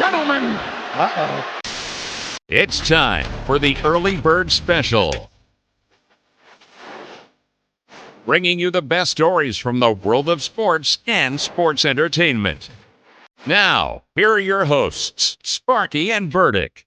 gentlemen. It's time for the Early Bird Special. Bringing you the best stories from the world of sports and sports entertainment. Now, here are your hosts, Sparky and Burdick.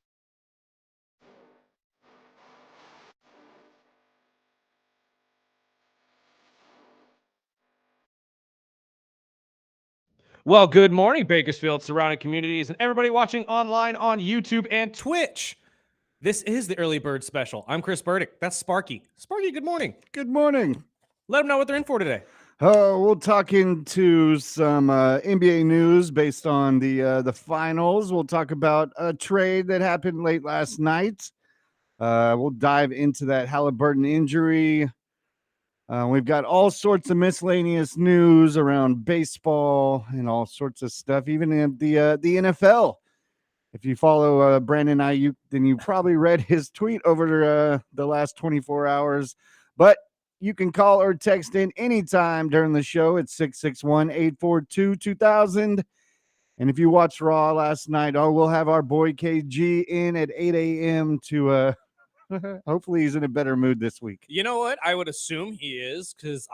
Well, good morning, Bakersfield, surrounding communities, and everybody watching online on YouTube and Twitch. This is the Early Bird Special. I'm Chris Burdick. That's Sparky. Sparky, good morning. Good morning. Let them know what they're in for today. We'll talk into some NBA news based on the finals. We'll talk about a trade that happened late last night. We'll dive into that Halliburton injury. We've got all sorts of miscellaneous news around baseball and all sorts of stuff, even in the NFL. If you follow Brandon Ayuk, then you probably read his tweet over the last 24 hours. But you can call or text in anytime during the show at 661-842-2000. And if you watched Raw last night, we'll have our boy KG in at 8 a.m. to hopefully he's in a better mood this week. You know what? I would assume he is, because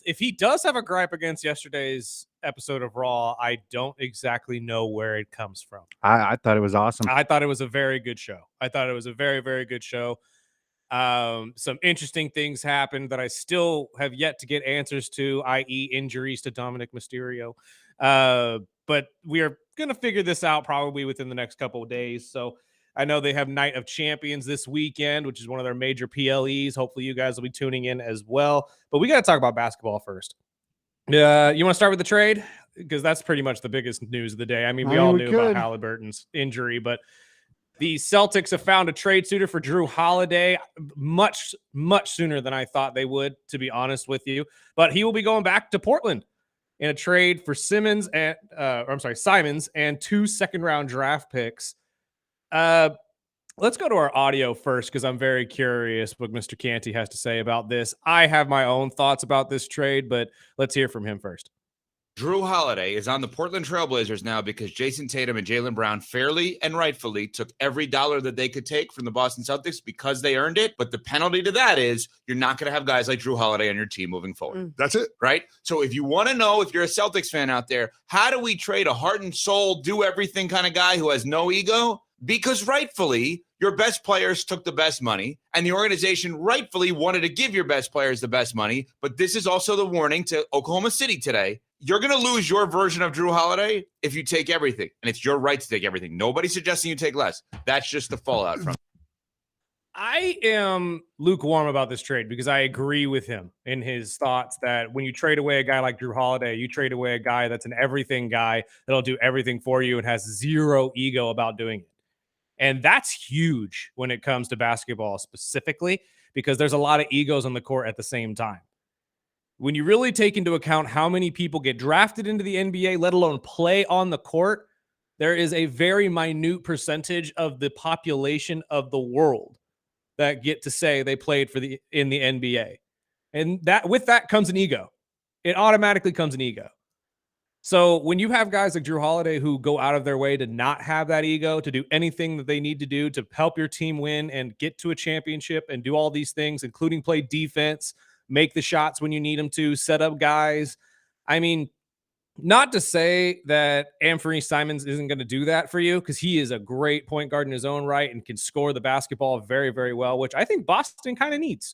if he does have a gripe against yesterday's episode of Raw, I don't exactly know where it comes from. I thought it was awesome. I thought it was a very good show. I thought it was a very, very good show. Some interesting things happened that I still have yet to get answers to, i.e. injuries to Dominic Mysterio. But we are going to figure this out probably within the next couple of days. So I know they have Night of Champions this weekend, which is one of their major PLEs. Hopefully you guys will be tuning in as well. But we got to talk about basketball first. You want to start with the trade? Because that's pretty much the biggest news of the day. I mean, we all knew about Halliburton's injury, but the Celtics have found a trade suitor for Drew Holiday much, much sooner than I thought they would, to be honest with you. But he will be going back to Portland in a trade for Simons and 2 second-round draft picks. Let's go to our audio first, because I'm very curious what Mr. Canty has to say about this. I have my own thoughts about this trade, but let's hear from him first. Drew Holiday is on the Portland Trailblazers now because Jason Tatum and Jaylen Brown fairly and rightfully took every dollar that they could take from the Boston Celtics because they earned it. But the penalty to that is you're not going to have guys like Drew Holiday on your team moving forward. That's it. Right? So if you want to know, if you're a Celtics fan out there, how do we trade a heart and soul, do everything kind of guy who has no ego? Because rightfully, your best players took the best money, and the organization rightfully wanted to give your best players the best money. But this is also the warning to Oklahoma City today. You're going to lose your version of Drew Holiday if you take everything, and it's your right to take everything. Nobody's suggesting you take less. That's just the fallout from it. I am lukewarm about this trade because I agree with him in his thoughts that when you trade away a guy like Drew Holiday, you trade away a guy that's an everything guy that'll do everything for you and has zero ego about doing it. And that's huge when it comes to basketball specifically, because there's a lot of egos on the court at the same time. When you really take into account how many people get drafted into the NBA, let alone play on the court, there is a very minute percentage of the population of the world that get to say they played in the NBA. And that with that comes an ego. It automatically comes an ego. So when you have guys like Drew Holiday who go out of their way to not have that ego, to do anything that they need to do to help your team win and get to a championship and do all these things, including play defense, make the shots when you need them to, set up guys. I mean, not to say that Anthony Simons isn't going to do that for you, because he is a great point guard in his own right and can score the basketball very, very well, which I think Boston kind of needs.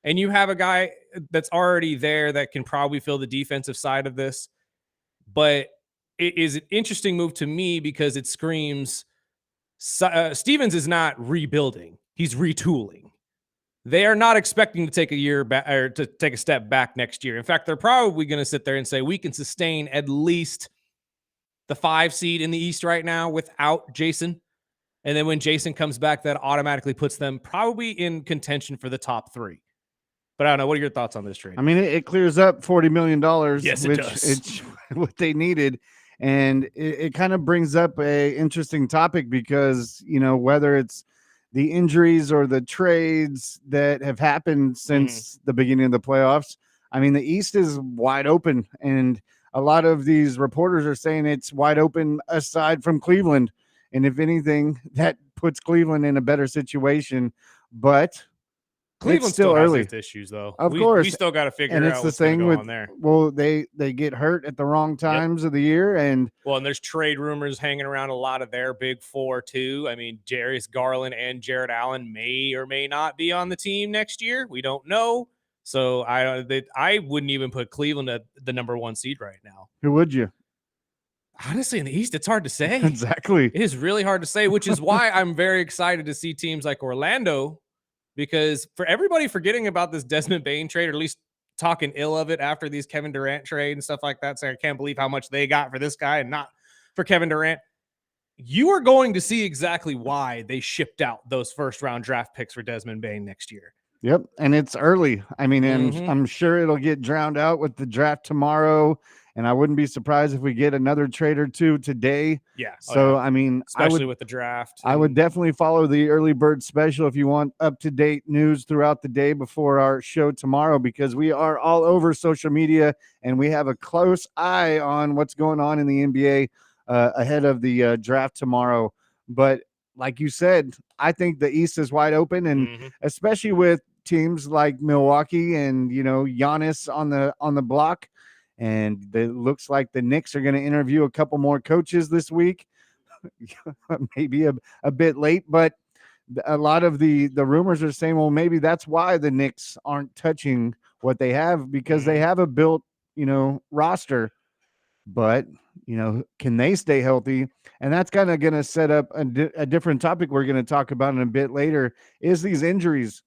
And you have a guy that's already there that can probably fill the defensive side of this. But it is an interesting move to me because it screams Stevens is not rebuilding. He's retooling. They are not expecting to take a year back or to take a step back next year. In fact, they're probably going to sit there and say we can sustain at least the 5 seed in the East right now without Jason. And then when Jason comes back, that automatically puts them probably in contention for the top 3. But I don't know. What are your thoughts on this trade? I mean, it clears up $40 million, yes, which does. It's what they needed. And it kind of brings up a interesting topic because, you know, whether it's the injuries or the trades that have happened since the beginning of the playoffs, I mean, the East is wide open. And a lot of these reporters are saying it's wide open aside from Cleveland. And if anything, that puts Cleveland in a better situation. But Cleveland it's still has early. its issues, though. Of We course. still got to figure And it's out the what's going to thing go with, on there. well, they get hurt at the wrong times of the year. And there's trade rumors hanging around a lot of their big four, too. I mean, Darius Garland and Jared Allen may or may not be on the team next year. We don't know. So I wouldn't even put Cleveland at the number 1 seed right now. who would you? Honestly, in the East, it's hard to say. Exactly. It is really hard to say, which is why I'm very excited to see teams like Orlando, because for everybody forgetting about this Desmond Bane trade, or at least talking ill of it after these Kevin Durant trade and stuff like that, saying I can't believe how much they got for this guy and not for Kevin Durant. You are going to see exactly why they shipped out those first-round draft picks for Desmond Bane next year. Yep. And it's early. I mean, and Mhm. I'm sure it'll get drowned out with the draft tomorrow. And I wouldn't be surprised if we get another trade or two today. Yeah. So, I mean, especially with the draft. I would definitely follow the early bird special if you want up-to-date news throughout the day before our show tomorrow, because we are all over social media and we have a close eye on what's going on in the NBA ahead of the draft tomorrow. But like you said, I think the East is wide open, and especially with teams like Milwaukee and, Giannis on the block. And it looks like the Knicks are going to interview a couple more coaches this week. Maybe a bit late, but a lot of the rumors are saying, well, maybe that's why the Knicks aren't touching what they have, because they have a built, roster. But, can they stay healthy? And that's kind of going to set up a different topic we're going to talk about in a bit later, is these injuries,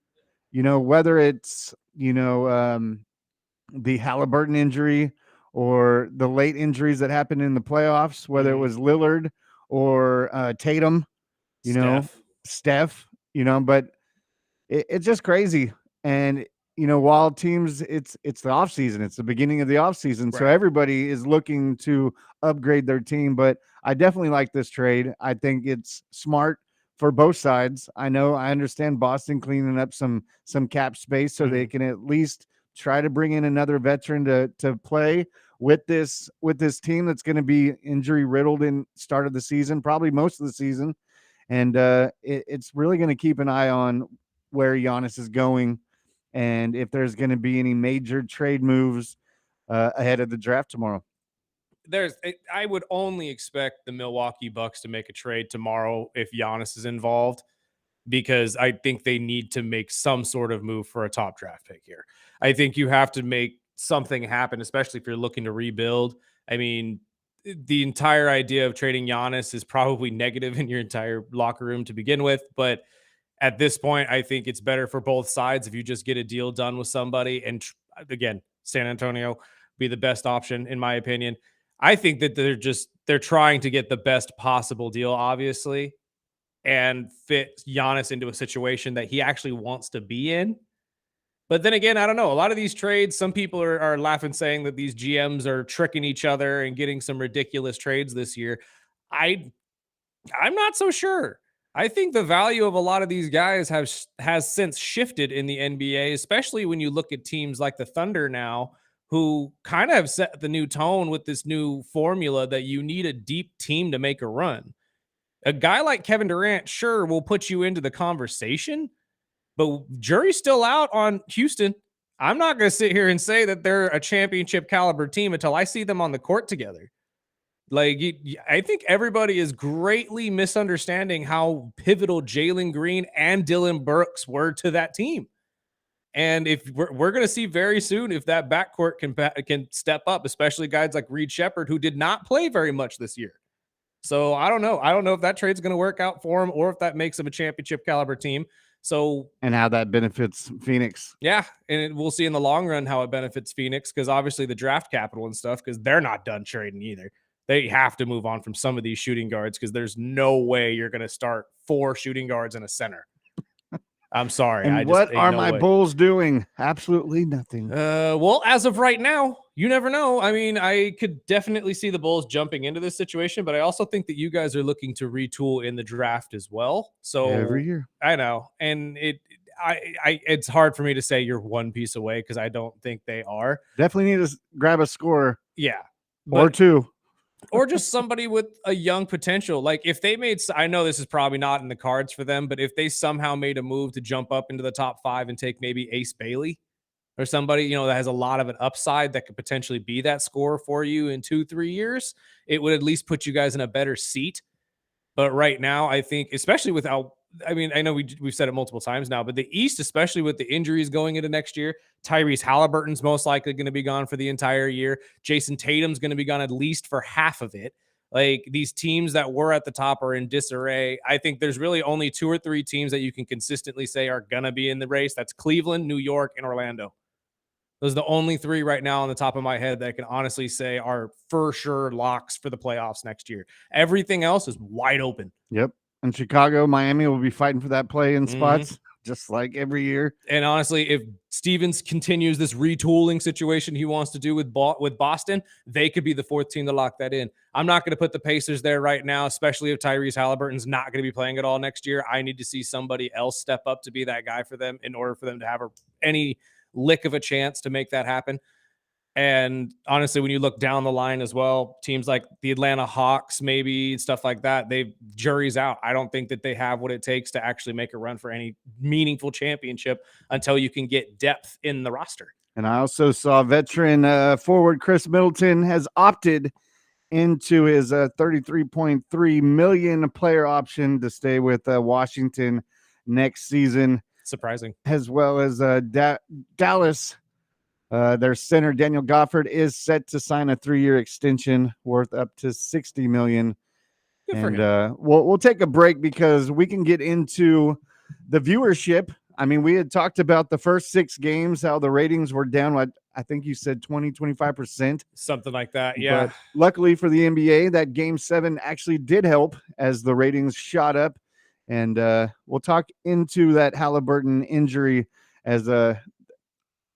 whether it's, the Halliburton injury or the late injuries that happened in the playoffs, whether it was Lillard or Tatum, Steph, but it's just crazy. And, while teams, it's the off season, it's the beginning of the off season. So everybody is looking to upgrade their team, but I definitely like this trade. I think it's smart for both sides. I understand Boston cleaning up some cap space so they can at least try to bring in another veteran to play with this team that's going to be injury riddled in start of the season, probably most of the season. And it's really going to keep an eye on where Giannis is going and if there's going to be any major trade moves ahead of the draft tomorrow. I would only expect the Milwaukee Bucks to make a trade tomorrow if Giannis is involved, because I think they need to make some sort of move for a top draft pick here. I think you have to make something happen, especially if you're looking to rebuild. I mean, the entire idea of trading Giannis is probably negative in your entire locker room to begin with. But at this point, I think it's better for both sides if you just get a deal done with somebody. And again, San Antonio be the best option, in my opinion. I think that they're trying to get the best possible deal, obviously, and fit Giannis into a situation that he actually wants to be in. But then again, I don't know. A lot of these trades, some people are laughing, saying that these GMs are tricking each other and getting some ridiculous trades this year. I'm not so sure. I think the value of a lot of these guys has since shifted in the NBA, especially when you look at teams like the Thunder now, who kind of have set the new tone with this new formula that you need a deep team to make a run. A guy like Kevin Durant, sure, will put you into the conversation, but jury's still out on Houston. I'm not going to sit here and say that they're a championship caliber team until I see them on the court together. I think everybody is greatly misunderstanding how pivotal Jalen Green and Dylan Brooks were to that team. And if we're going to see very soon if that backcourt can step up, especially guys like Reed Shepherd, who did not play very much this year. So I don't know. I don't know if that trade's going to work out for him or if that makes him a championship caliber team. So, and how that benefits Phoenix. Yeah. And we'll see in the long run how it benefits Phoenix, because obviously the draft capital and stuff, because they're not done trading either. They have to move on from some of these shooting guards, because there's no way you're going to start 4 shooting guards and a center. I'm sorry. And what are my Bulls doing? Absolutely nothing. Well, as of right now, you never know. I mean, I could definitely see the Bulls jumping into this situation, but I also think that you guys are looking to retool in the draft as well. So every year, I know, and it's hard for me to say you're one piece away, because I don't think they are. Definitely need to grab a scorer. Yeah, or 2. or just somebody with a young potential. Like if they made, I know this is probably not in the cards for them, but if they somehow made a move to jump up into the top 5 and take maybe Ace Bailey or somebody, that has a lot of an upside that could potentially be that scorer for you in 2-3 years, it would at least put you guys in a better seat. But right now, I think, especially without, I mean, I know we've said it multiple times now, but the East, especially with the injuries going into next year, Tyrese Halliburton's most likely going to be gone for the entire year. Jason Tatum's going to be gone at least for half of it. Like these teams that were at the top are in disarray. I think there's really only 2 or 3 teams that you can consistently say are going to be in the race. That's Cleveland, New York, and Orlando. Those are the only 3 right now on the top of my head that I can honestly say are for sure locks for the playoffs next year. Everything else is wide open. Yep. And Chicago, Miami will be fighting for that play-in spots, just like every year. And honestly, if Stevens continues this retooling situation he wants to do with Boston, they could be the 4th team to lock that in. I'm not going to put the Pacers there right now, especially if Tyrese Halliburton's not going to be playing at all next year. I need to see somebody else step up to be that guy for them in order for them to have any lick of a chance to make that happen. And honestly, when you look down the line as well, teams like the Atlanta Hawks, maybe stuff like that, jury's out. I don't think that they have what it takes to actually make a run for any meaningful championship until you can get depth in the roster. And I also saw veteran forward Chris Middleton has opted into his $33.3 million player option to stay with Washington next season. Surprising. As well as Dallas. Their center Daniel Gofford is set to sign a 3-year extension worth up to $60 million. Good for him. We'll take a break because we can get into the viewership. I mean, we had talked about the first 6 games, how the ratings were down. I think you said 25%. Something like that. Yeah. But luckily for the NBA, that game 7 actually did help as the ratings shot up. And we'll talk into that Halliburton injury as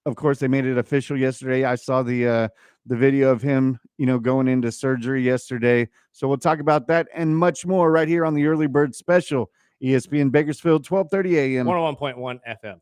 of course, they made it official yesterday. I saw the video of him, going into surgery yesterday. So we'll talk about that and much more right here on the Early Bird Special, ESPN Bakersfield, 12:30 a.m. 101.1 FM.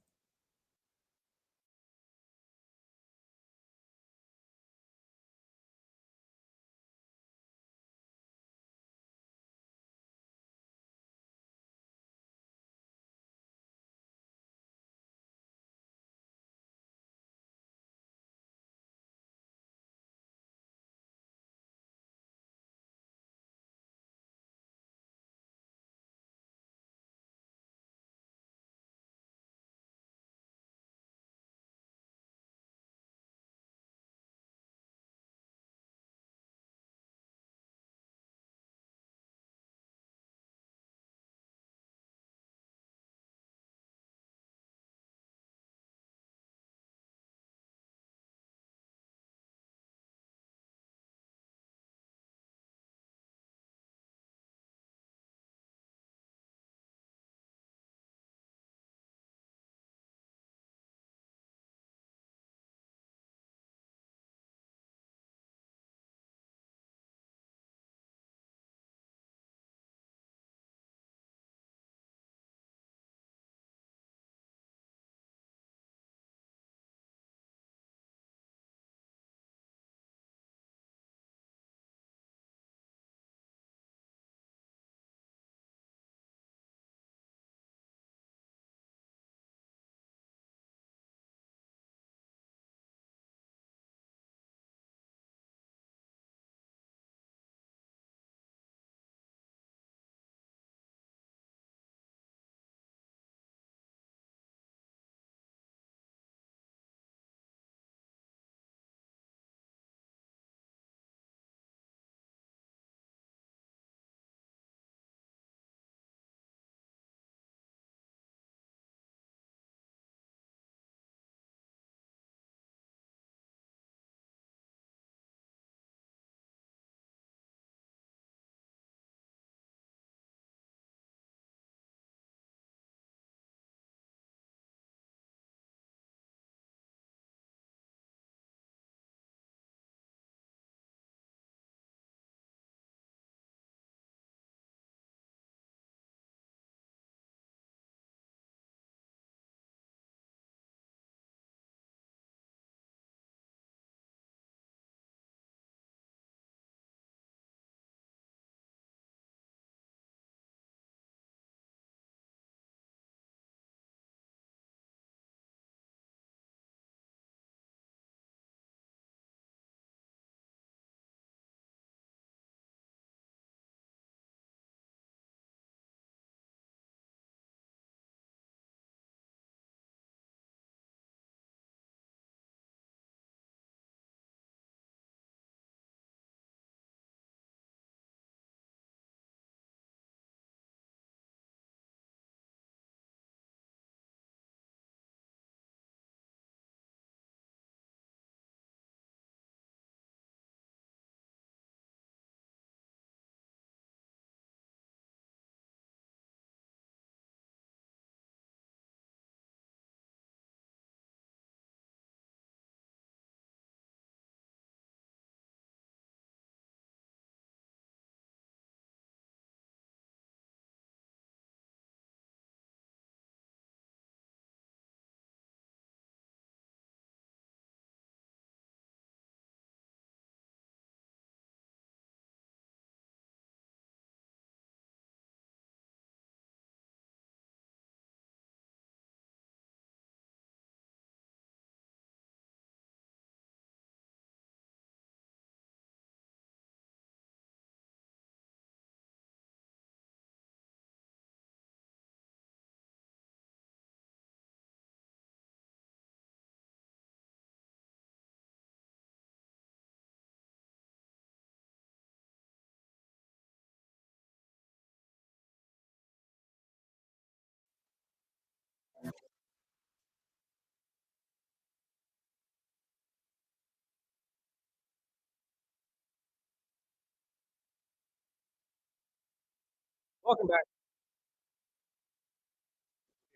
Welcome back,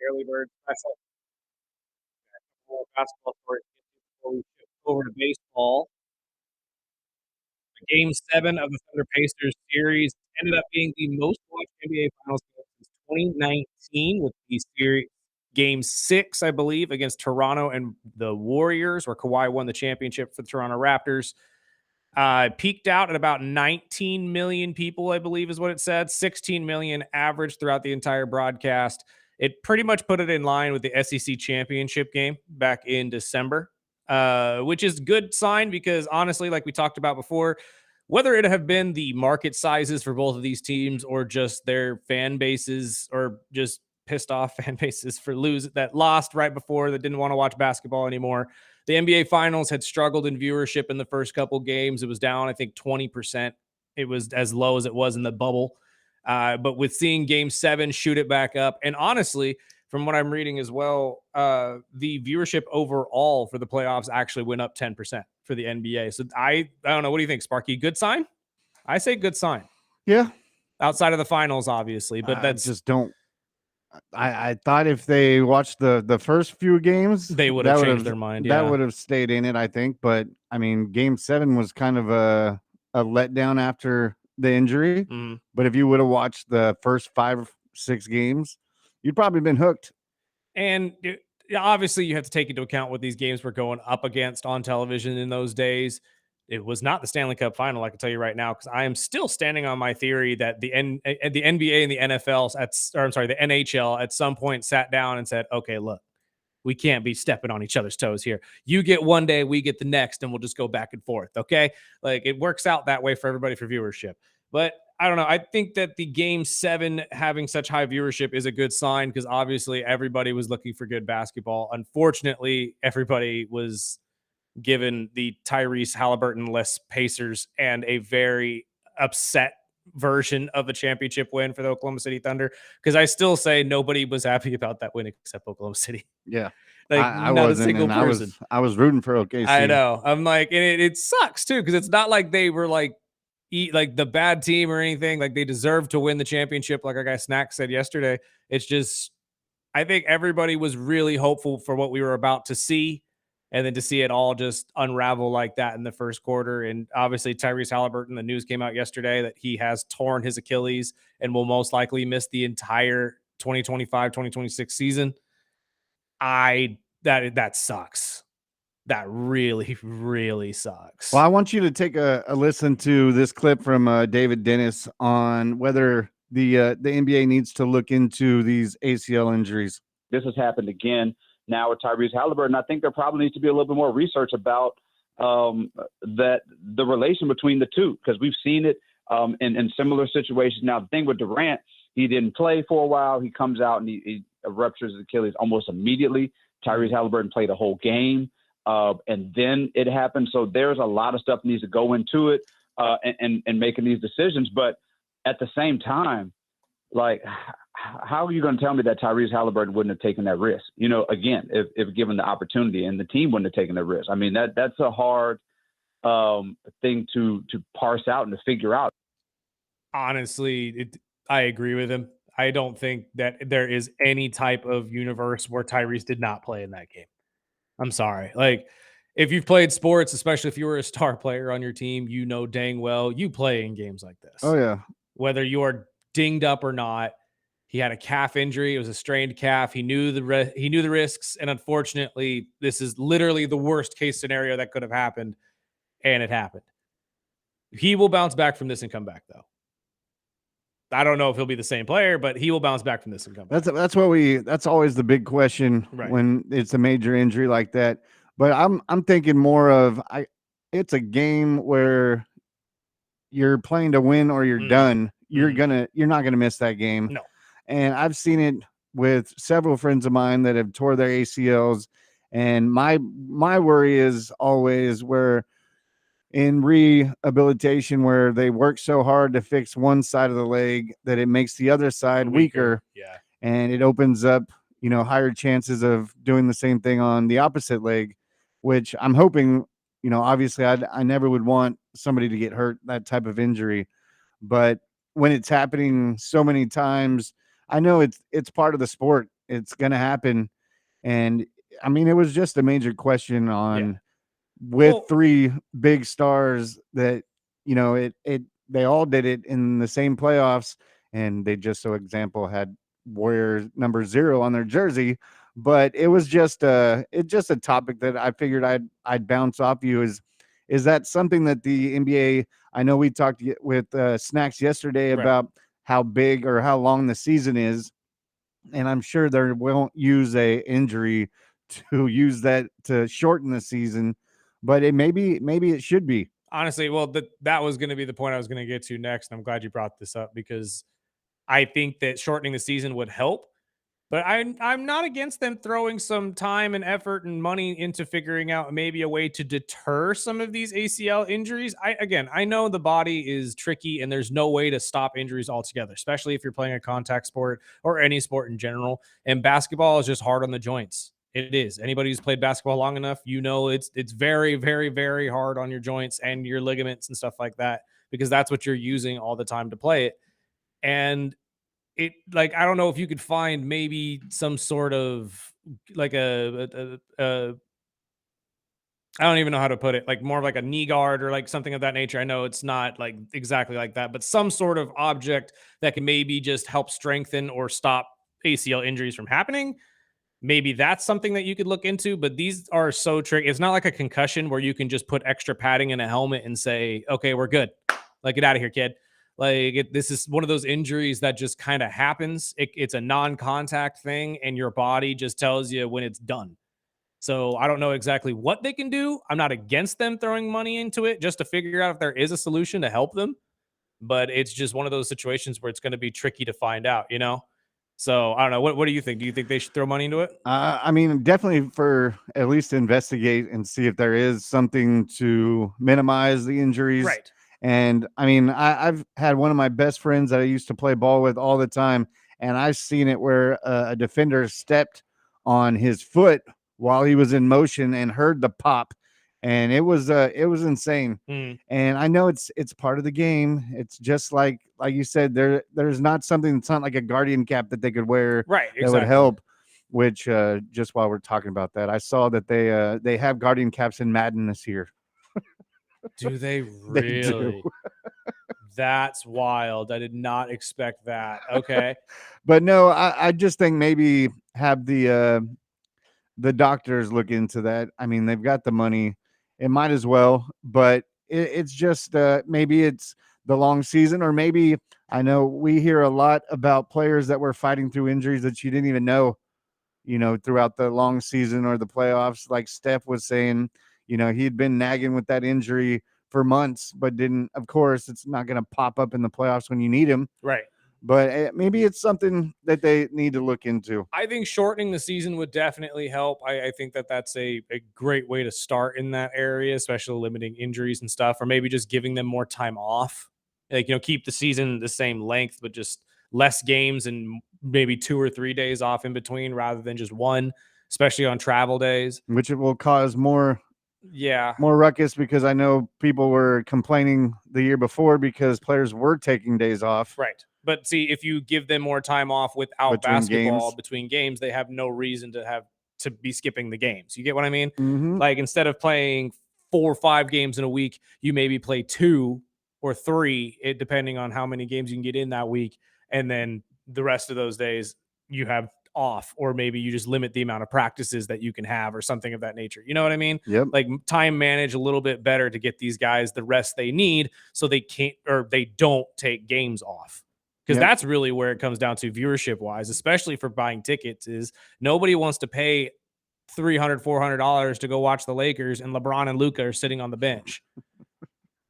early bird special basketball story before we shift over to baseball. Game 7 of the Thunder Pacers series ended up being the most watched NBA Finals game since 2019 with the series Game 6, I believe, against Toronto and the Warriors, where Kawhi won the championship for the Toronto Raptors. Peaked out at about 19 million people, I believe is what it said. 16 million average throughout the entire broadcast. It pretty much put it in line with the SEC championship game back in December, which is good sign because honestly, like we talked about before, whether it have been the market sizes for both of these teams or just their fan bases or just pissed off fan bases for that lost right before that didn't want to watch basketball anymore. The NBA Finals had struggled in viewership in the first couple games. It was down, I think, 20%. It was as low as it was in the bubble. But with seeing Game 7 shoot it back up, and honestly, from what I'm reading as well, the viewership overall for the playoffs actually went up 10% for the NBA. So I don't know. What do you think, Sparky? Good sign? I say good sign. Yeah. Outside of the finals, obviously, but that's just don't. I thought if they watched the first few games, they would have changed their mind. That would have stayed in it, I think. But I mean, Game 7 was kind of a letdown after the injury. Mm-hmm. But if you would have watched the first 5-6 games, you'd probably been hooked. And obviously, you have to take into account what these games were going up against on television in those days. It was not the Stanley Cup final, I can tell you right now, because I am still standing on my theory that the NBA and the the NHL at some point sat down and said, okay, look, we can't be stepping on each other's toes here. You get one day, we get the next, and we'll just go back and forth. Okay. Like it works out that way for everybody for viewership. But I don't know. I think that the Game 7 having such high viewership is a good sign because obviously everybody was looking for good basketball. Unfortunately, everybody was given the Tyrese Halliburton-less Pacers and a very upset version of the championship win for the Oklahoma City Thunder, because I still say nobody was happy about that win except Oklahoma City. Yeah. Like I not a wasn't, single and person. I was rooting for OKC. I know. I'm like, and it sucks too, because it's not like they were like the bad team or anything. Like they deserve to win the championship, like our guy Snack said yesterday. It's just I think everybody was really hopeful for what we were about to see. And then to see it all just unravel like that in the first quarter. And obviously Tyrese Halliburton, the news came out yesterday that he has torn his Achilles and will most likely miss the entire 2025-2026 season. That sucks. That really, really sucks. Well, I want you to take a listen to this clip from David Dennis on whether the NBA needs to look into these ACL injuries. This has happened again now with Tyrese Halliburton. I think there probably needs to be a little bit more research about that the relation between the two, because we've seen it in similar situations. Now, the thing with Durant, he didn't play for a while. He comes out and he ruptures his Achilles almost immediately. Tyrese Halliburton played a whole game, and then it happened. So there's a lot of stuff that needs to go into it and making these decisions. But at the same time, like, how are you going to tell me that Tyrese Halliburton wouldn't have taken that risk? You know, again, if given the opportunity, and the team wouldn't have taken the risk. I mean, that's a hard thing to parse out and to figure out. Honestly, I agree with him. I don't think that there is any type of universe where Tyrese did not play in that game. I'm sorry. Like, if you've played sports, especially if you were a star player on your team, you know dang well you play in games like this. Oh, yeah. Whether you are dinged up or not. He had a calf injury. It was a strained calf. He knew the risks, and unfortunately, this is literally the worst case scenario that could have happened, and it happened. He will bounce back from this and come back, though. I don't know if he'll be the same player, but he will bounce back from this and come back. That's always the big question when it's a major injury like that. But I'm thinking more of it's a game where you're playing to win or you're done. You're not gonna miss that game. No. And I've seen it with several friends of mine that have tore their ACLs. And my worry is always where in rehabilitation, where they work so hard to fix one side of the leg that it makes the other side weaker. Yeah. And it opens up, higher chances of doing the same thing on the opposite leg, which I'm hoping, obviously I never would want somebody to get hurt, that type of injury. But when it's happening so many times, I know it's part of the sport. It's going to happen. And I mean, it was just a major question on with Well, 3 big stars that, they all did it in the same playoffs, and they just, so example, had Warriors number 0 on their jersey. But it was just it's just a topic that I figured I'd bounce off you. Is that something that the NBA, I know we talked with Snacks yesterday right. about how big or how long the season is, and I'm sure they won't use a injury to use that to shorten the season, but maybe it should be. Honestly, well, that was going to be the point I was going to get to next. And I'm glad you brought this up because I think that shortening the season would help. But I'm not against them throwing some time and effort and money into figuring out maybe a way to deter some of these ACL injuries. I know the body is tricky and there's no way to stop injuries altogether, especially if you're playing a contact sport or any sport in general. And basketball is just hard on the joints. It is. Anybody who's played basketball long enough, it's very, very, very hard on your joints and your ligaments and stuff like that because that's what you're using all the time to play it. And like I don't know if you could find maybe some sort of like a I don't even know how to put it, like more of like a knee guard or like something of that nature. I know it's not like exactly like that, but some sort of object that can maybe just help strengthen or stop ACL injuries from happening. Maybe that's something that you could look into, but these are so tricky. It's not like a concussion where you can just put extra padding in a helmet and say, okay, we're good. Like, get out of here, kid. This is one of those injuries that just kind of happens. It's a non-contact thing, and your body just tells you when it's done. So I don't know exactly what they can do. I'm not against them throwing money into it just to figure out if there is a solution to help them. But it's just one of those situations where it's going to be tricky to find out, you know? So I don't know. What do you think? Do you think they should throw money into it? I mean, definitely for at least investigate and see if there is something to minimize the injuries. Right. And I mean, I've had one of my best friends that I used to play ball with all the time, and I've seen it where a defender stepped on his foot while he was in motion and heard the pop, and it was insane. Mm, And I know it's part of the game. It's just like you said, there's not something, it's not like a guardian cap that they could wear right. that would Exactly. help. Which just while we're talking about that, I saw that they have guardian caps in Madden this year. Do they They do. really? That's wild. I did not expect that. Okay. But no, I just think maybe have the doctors look into that. I mean, they've got the money. It might as well, but it's just maybe it's the long season, or maybe I know we hear a lot about players that were fighting through injuries that you didn't even know, throughout the long season or the playoffs. Like Steph was saying, he'd been nagging with that injury for months, but didn't, of course, it's not going to pop up in the playoffs when you need him. Right. But maybe it's something that they need to look into. I think shortening the season would definitely help. I think that's a great way to start in that area, especially limiting injuries and stuff, or maybe just giving them more time off. Like, keep the season the same length, but just less games and maybe 2 or 3 days off in between rather than just one, especially on travel days. Which it will cause more Yeah. ruckus, because I know people were complaining the year before because players were taking days off. Right. But see, if you give them more time off without basketball between games, they have no reason to be skipping the games. You get what I mean? Mm-hmm. Like, instead of playing 4 or 5 games in a week, you maybe play 2 or 3, depending on how many games you can get in that week. And then the rest of those days you have off, or maybe you just limit the amount of practices that you can have or something of that nature. You know what I mean? Yep. Like, time manage a little bit better to get these guys the rest they need so they can't, or they don't take games off. Because that's really where it comes down to viewership wise, especially for buying tickets, is nobody wants to pay $300, $400 to go watch the Lakers and LeBron and Luka are sitting on the bench.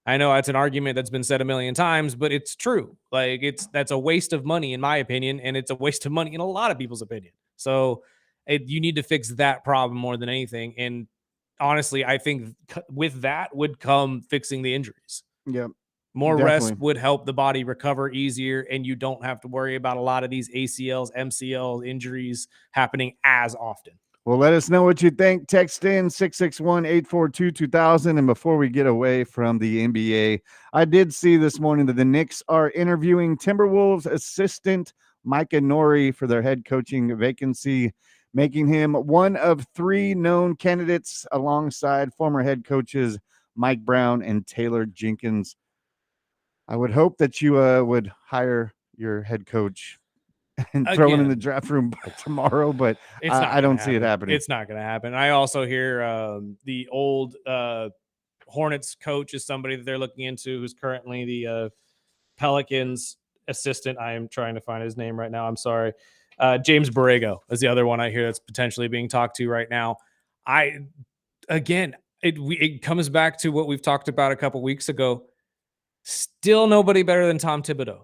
I know that's an argument that's been said a million times, but it's true. Like, that's a waste of money in my opinion, and it's a waste of money in a lot of people's opinion. So you need to fix that problem more than anything. And honestly, I think with that would come fixing the injuries. Yep. More Definitely. rest would help the body recover easier, and you don't have to worry about a lot of these ACLs, MCL injuries happening as often. Well, let us know what you think. Text in 661-842-2000. And before we get away from the NBA, I did see this morning that the Knicks are interviewing Timberwolves assistant Micah Nori for their head coaching vacancy, making him one of 3 known candidates alongside former head coaches Mike Brown and Taylor Jenkins. I would hope that you would hire your head coach and throw him in the draft room by tomorrow, but I don't see it happening. It's not going to happen. I also hear the old Hornets coach is somebody that they're looking into who's currently the Pelicans assistant. I am trying to find his name right now. I'm sorry. James Borrego is the other one I hear that's potentially being talked to right now. It comes back to what we've talked about a couple weeks ago. Still nobody better than Tom Thibodeau.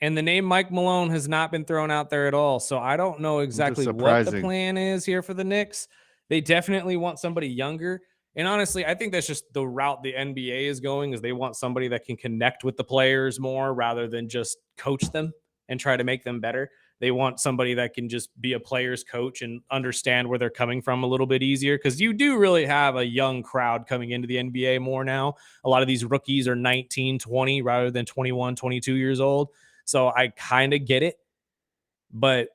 And the name Mike Malone has not been thrown out there at all. So I don't know exactly what the plan is here for the Knicks. They definitely want somebody younger. And honestly, I think that's just the route the NBA is going, is they want somebody that can connect with the players more rather than just coach them and try to make them better. They want somebody that can just be a player's coach and understand where they're coming from a little bit easier, because you do really have a young crowd coming into the NBA more now. A lot of these rookies are 19, 20 rather than 21, 22 years old. So I kind of get it. But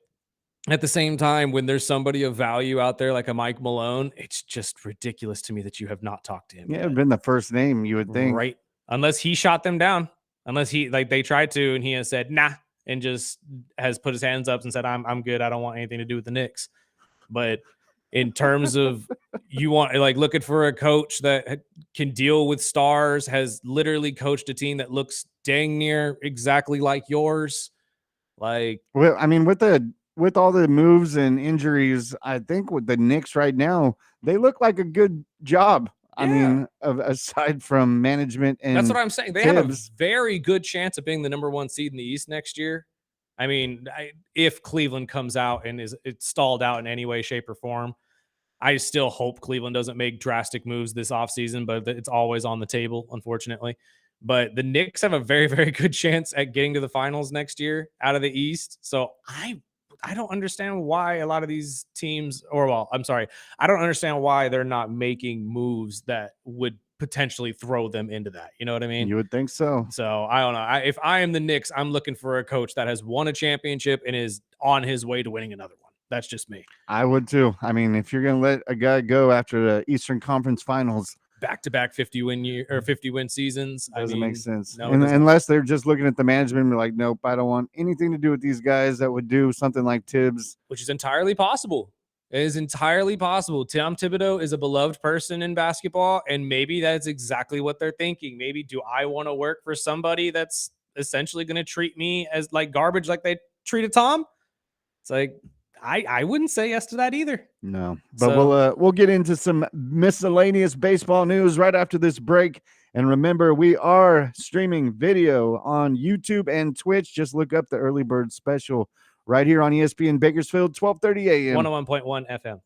at the same time, when there's somebody of value out there like a Mike Malone, it's just ridiculous to me that you have not talked to him. Yeah, it'd been the first name you would think. Right. Unless he shot them down. Unless they tried to and he has said, nah, and just has put his hands up and said, I'm good. I don't want anything to do with the Knicks. But in terms of you want looking for a coach that can deal with stars, has literally coached a team that looks dang near exactly like yours. Well, I mean, with all the moves and injuries, I think with the Knicks right now, they look like a good job. Yeah. I mean, aside from management and that's what I'm saying. They Tibbs, have a very good chance of being the number 1 seed in the East next year. I mean, if Cleveland comes out and it's stalled out in any way, shape, or form, I still hope Cleveland doesn't make drastic moves this offseason, but it's always on the table, unfortunately. But the Knicks have a very, very good chance at getting to the finals next year out of the East. So I don't understand why a lot of these teams, I don't understand why they're not making moves that would potentially throw them into that. You know what I mean? You would think so. So I don't know. If I am the Knicks, I'm looking for a coach that has won a championship and is on his way to winning another one. That's just me. I would too. I mean, if you're going to let a guy go after the Eastern Conference Finals, back-to-back 50-win seasons, doesn't make sense. No, unless they're just looking at the management and be like, nope, I don't want anything to do with these guys that would do something like Tibbs, which is entirely possible. It is entirely possible. Tom Thibodeau is a beloved person in basketball, and maybe that's exactly what they're thinking. Maybe, do I want to work for somebody that's essentially going to treat me as like garbage like they treated Tom? It's like, I wouldn't say yes to that either. No, but we'll get into some miscellaneous baseball news right after this break. And remember, we are streaming video on YouTube and Twitch. Just look up the Early Bird Special right here on ESPN Bakersfield, 12:30 a.m. 101.1 FM.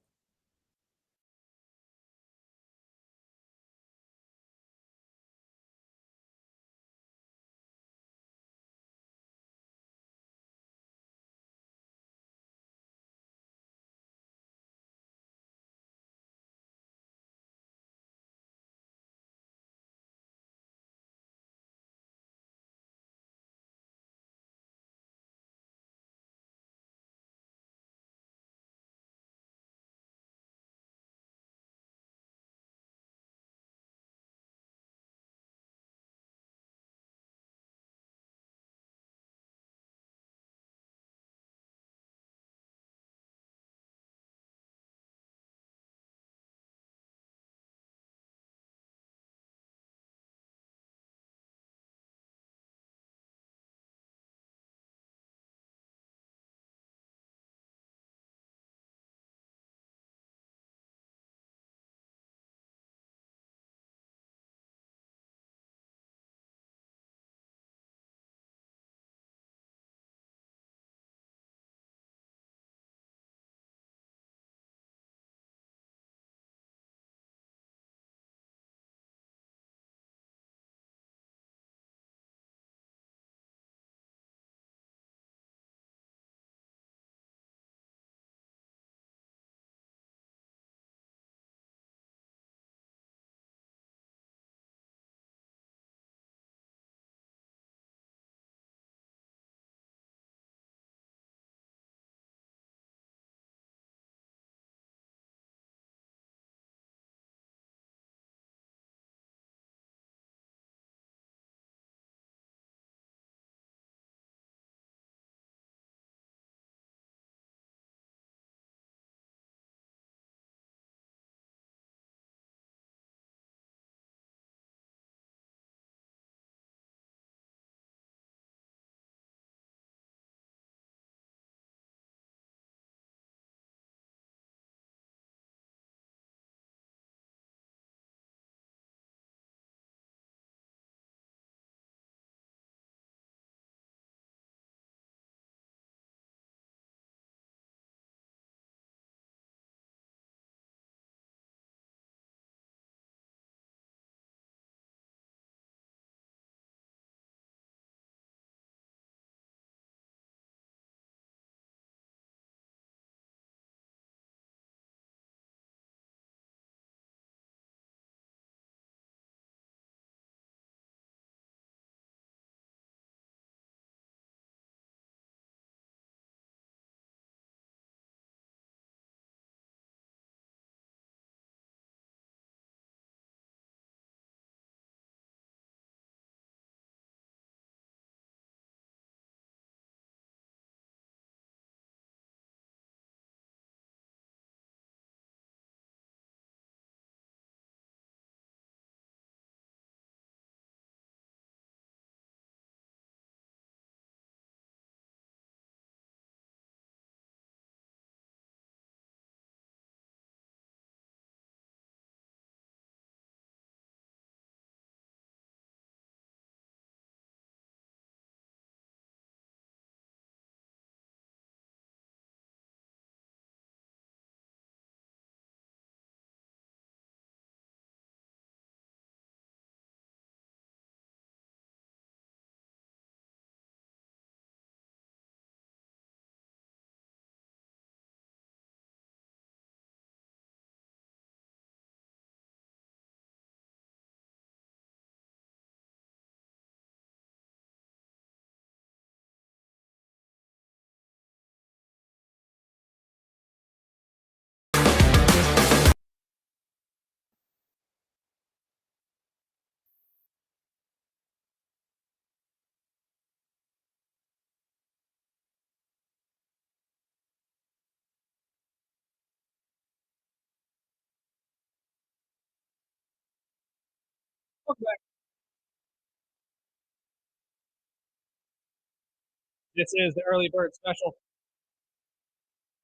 This is the early bird special.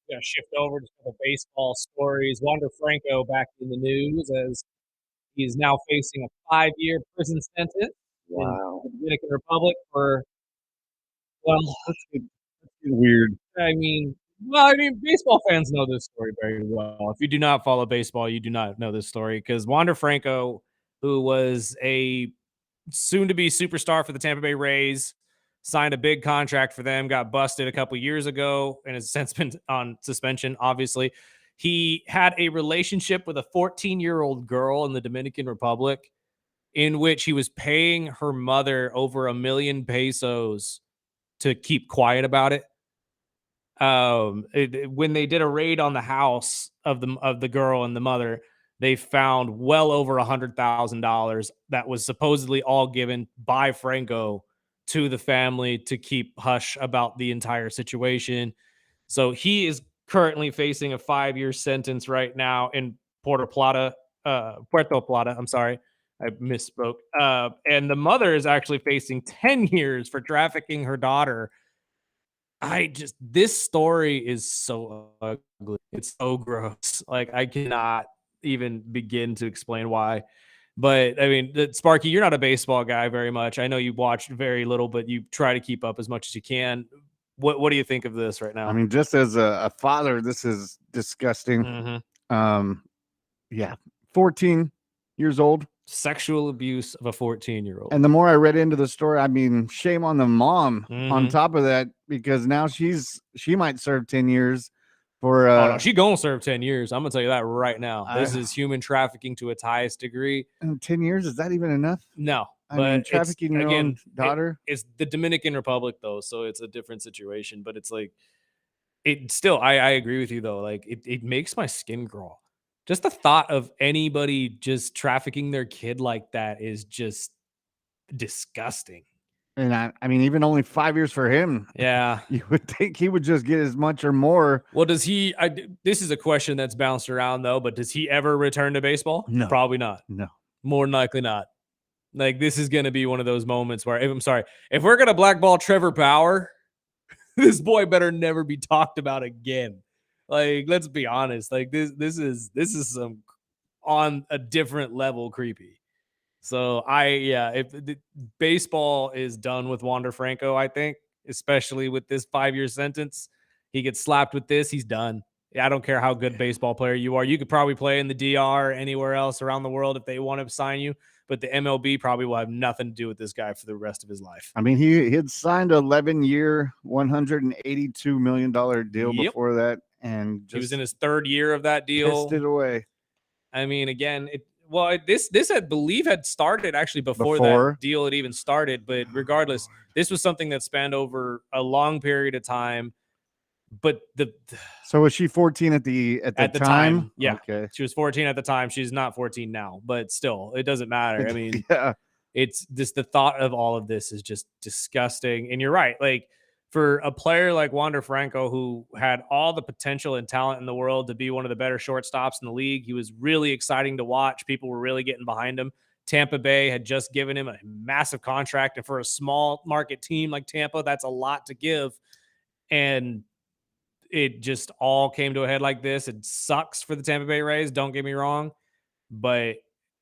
Gonna shift over to some baseball stories. Wander Franco back in the news as he's now facing a 5-year prison sentence in the Dominican Republic for, well, Weird. baseball fans know this story very well. If you do not follow baseball, you do not know this story because Wander Franco, who was a soon-to-be superstar for the Tampa Bay Rays, signed a big contract for them, got busted a couple years ago, and has since been on suspension, obviously. He had a relationship with a 14-year-old girl in the Dominican Republic in which he was paying her mother over $1 million pesos to keep quiet about it. When they did a raid on the house of the girl and the mother, they found well over $100,000 that was supposedly all given by Franco to the family to keep hush about the entire situation. So he is currently facing a 5-year sentence right now in Puerto Plata. I'm sorry, I misspoke. And the mother is actually facing 10 years for trafficking her daughter. This story is so ugly. It's so gross. Like, I cannot even begin to explain why. But I mean, Sparky, you're not a baseball guy very much. I know you watched very little, but you try to keep up as much as you can. What do you think of this right now? I mean, just as a father, this is disgusting. Mhm. Yeah, 14 years old. Sexual abuse of a 14-year-old. And the more I read into the story, I mean, shame on the mom on Mhm. top of that, because now she might serve 10 years for Oh no, she gonna serve 10 years. I'm gonna tell you that right now. This I- is human trafficking to its highest degree. 10 years, is that even enough? No, I mean, but it's trafficking your own daughter. It's the Dominican Republic though, so it's a different situation. But it's like it still. I agree with you though. Like it makes my skin crawl. Just the thought of anybody just trafficking their kid like that is just disgusting. And I mean, even only 5 years for him. Yeah. You would think he would just get as much or more. Well, does he? This is a question that's bounced around though. But does he ever return to baseball? No. Probably not. No. More than likely not. Like, this is going to be one of those moments where, I'm sorry, if we're going to blackball Trevor Bauer, this boy better never be talked about again. Like, let's be honest. Like, this is some on a different level creepy. So if baseball is done with Wander Franco, I think, especially with this 5-year sentence, he gets slapped with this, he's done. I don't care how good baseball player you are. You could probably play in the DR or anywhere else around the world if they want to sign you, but the MLB probably will have nothing to do with this guy for the rest of his life. I mean, he had signed an 11-year, $182 million deal before that, and he was in his 3rd year of that deal. Pissed it away. I mean, again, this I believe had started actually before that deal had even started, but regardless, this was something that spanned over a long period of time. But so was she 14 at the time? Yeah, okay. She was 14 at the time. She's not 14 now, but still, it doesn't matter. I mean, yeah, it's just the thought of all of this is just disgusting. And you're right, like for a player like Wander Franco, who had all the potential and talent in the world to be one of the better shortstops in the league, he was really exciting to watch. People were really getting behind him. Tampa Bay had just given him a massive contract, and for a small market team like Tampa, that's a lot to give. And it just all came to a head like this. It sucks for the Tampa Bay Rays. Don't get me wrong, but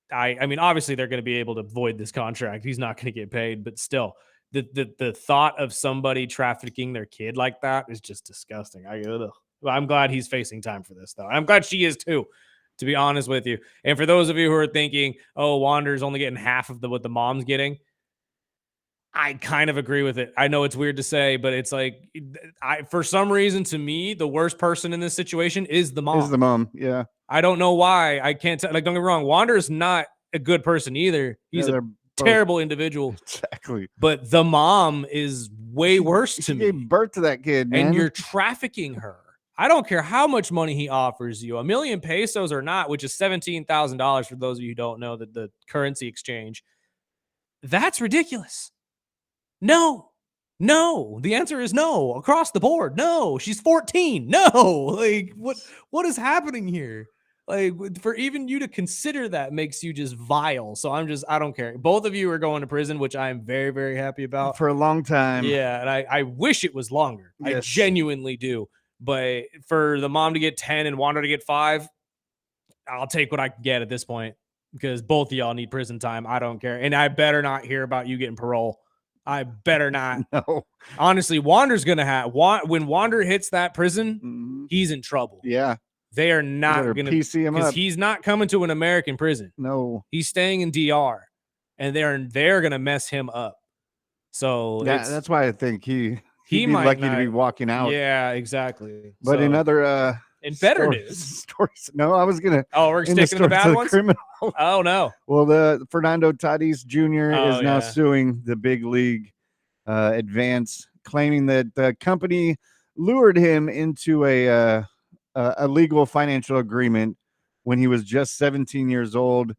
I mean, obviously they're going to be able to void this contract. He's not going to get paid, but still, the thought of somebody trafficking their kid like that is just disgusting. I'm glad he's facing time for this, though. I'm glad she is too, to be honest with you. And for those of you who are thinking, oh, Wander's only getting half of what the mom's getting, I kind of agree with it. I know it's weird to say, but it's like, for some reason, to me, the worst person in this situation is the mom. Is the mom, yeah. I don't know why. I can't tell. Like, don't get me wrong. Wander's not a good person either. He's a terrible individual. Exactly. But the mom is way worse to me. She gave birth to that kid, man. And you're trafficking her. I don't care how much money he offers you, $1 million pesos or not, which is $17,000 for those of you who don't know the currency exchange. That's ridiculous. No. The answer is no across the board. No, she's 14. No, like what is happening here? Like, for even you to consider that makes you just vile. So I don't care. Both of you are going to prison, which I am very, very happy about. For a long time. Yeah, and I wish it was longer. I Yes. genuinely do. But for the mom to get 10 and Wander to get 5, I'll take what I can get at this point, because both of y'all need prison time. I don't care. And I better not hear about you getting parole. I better not. No. Honestly, Wander's going to have, when Wander hits that prison, Mhm. he's in trouble. Yeah. They are not Better going to, PC him because up. he's not coming to an American prison. No. He's staying in DR, and they're going to mess him up. So Yeah, that's why I think he'd be might lucky not, to be walking out. Yeah, exactly. But so, in other in better stories, news. stories. No, I was gonna. Oh, we're sticking to the bad ones. Criminal. Oh no. Well, the Fernando Tatis Jr. is now yeah. suing the big league advance, claiming that the company lured him into a legal financial agreement when he was just 17 years old.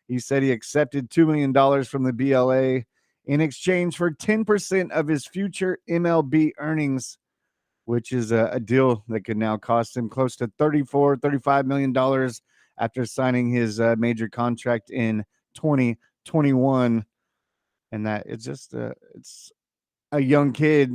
He said he accepted $2 million from the BLA in exchange for 10% of his future MLB earnings, which is a deal that could now cost him close to $35 million after signing his major contract in 2021. And that it's just it's a young kid,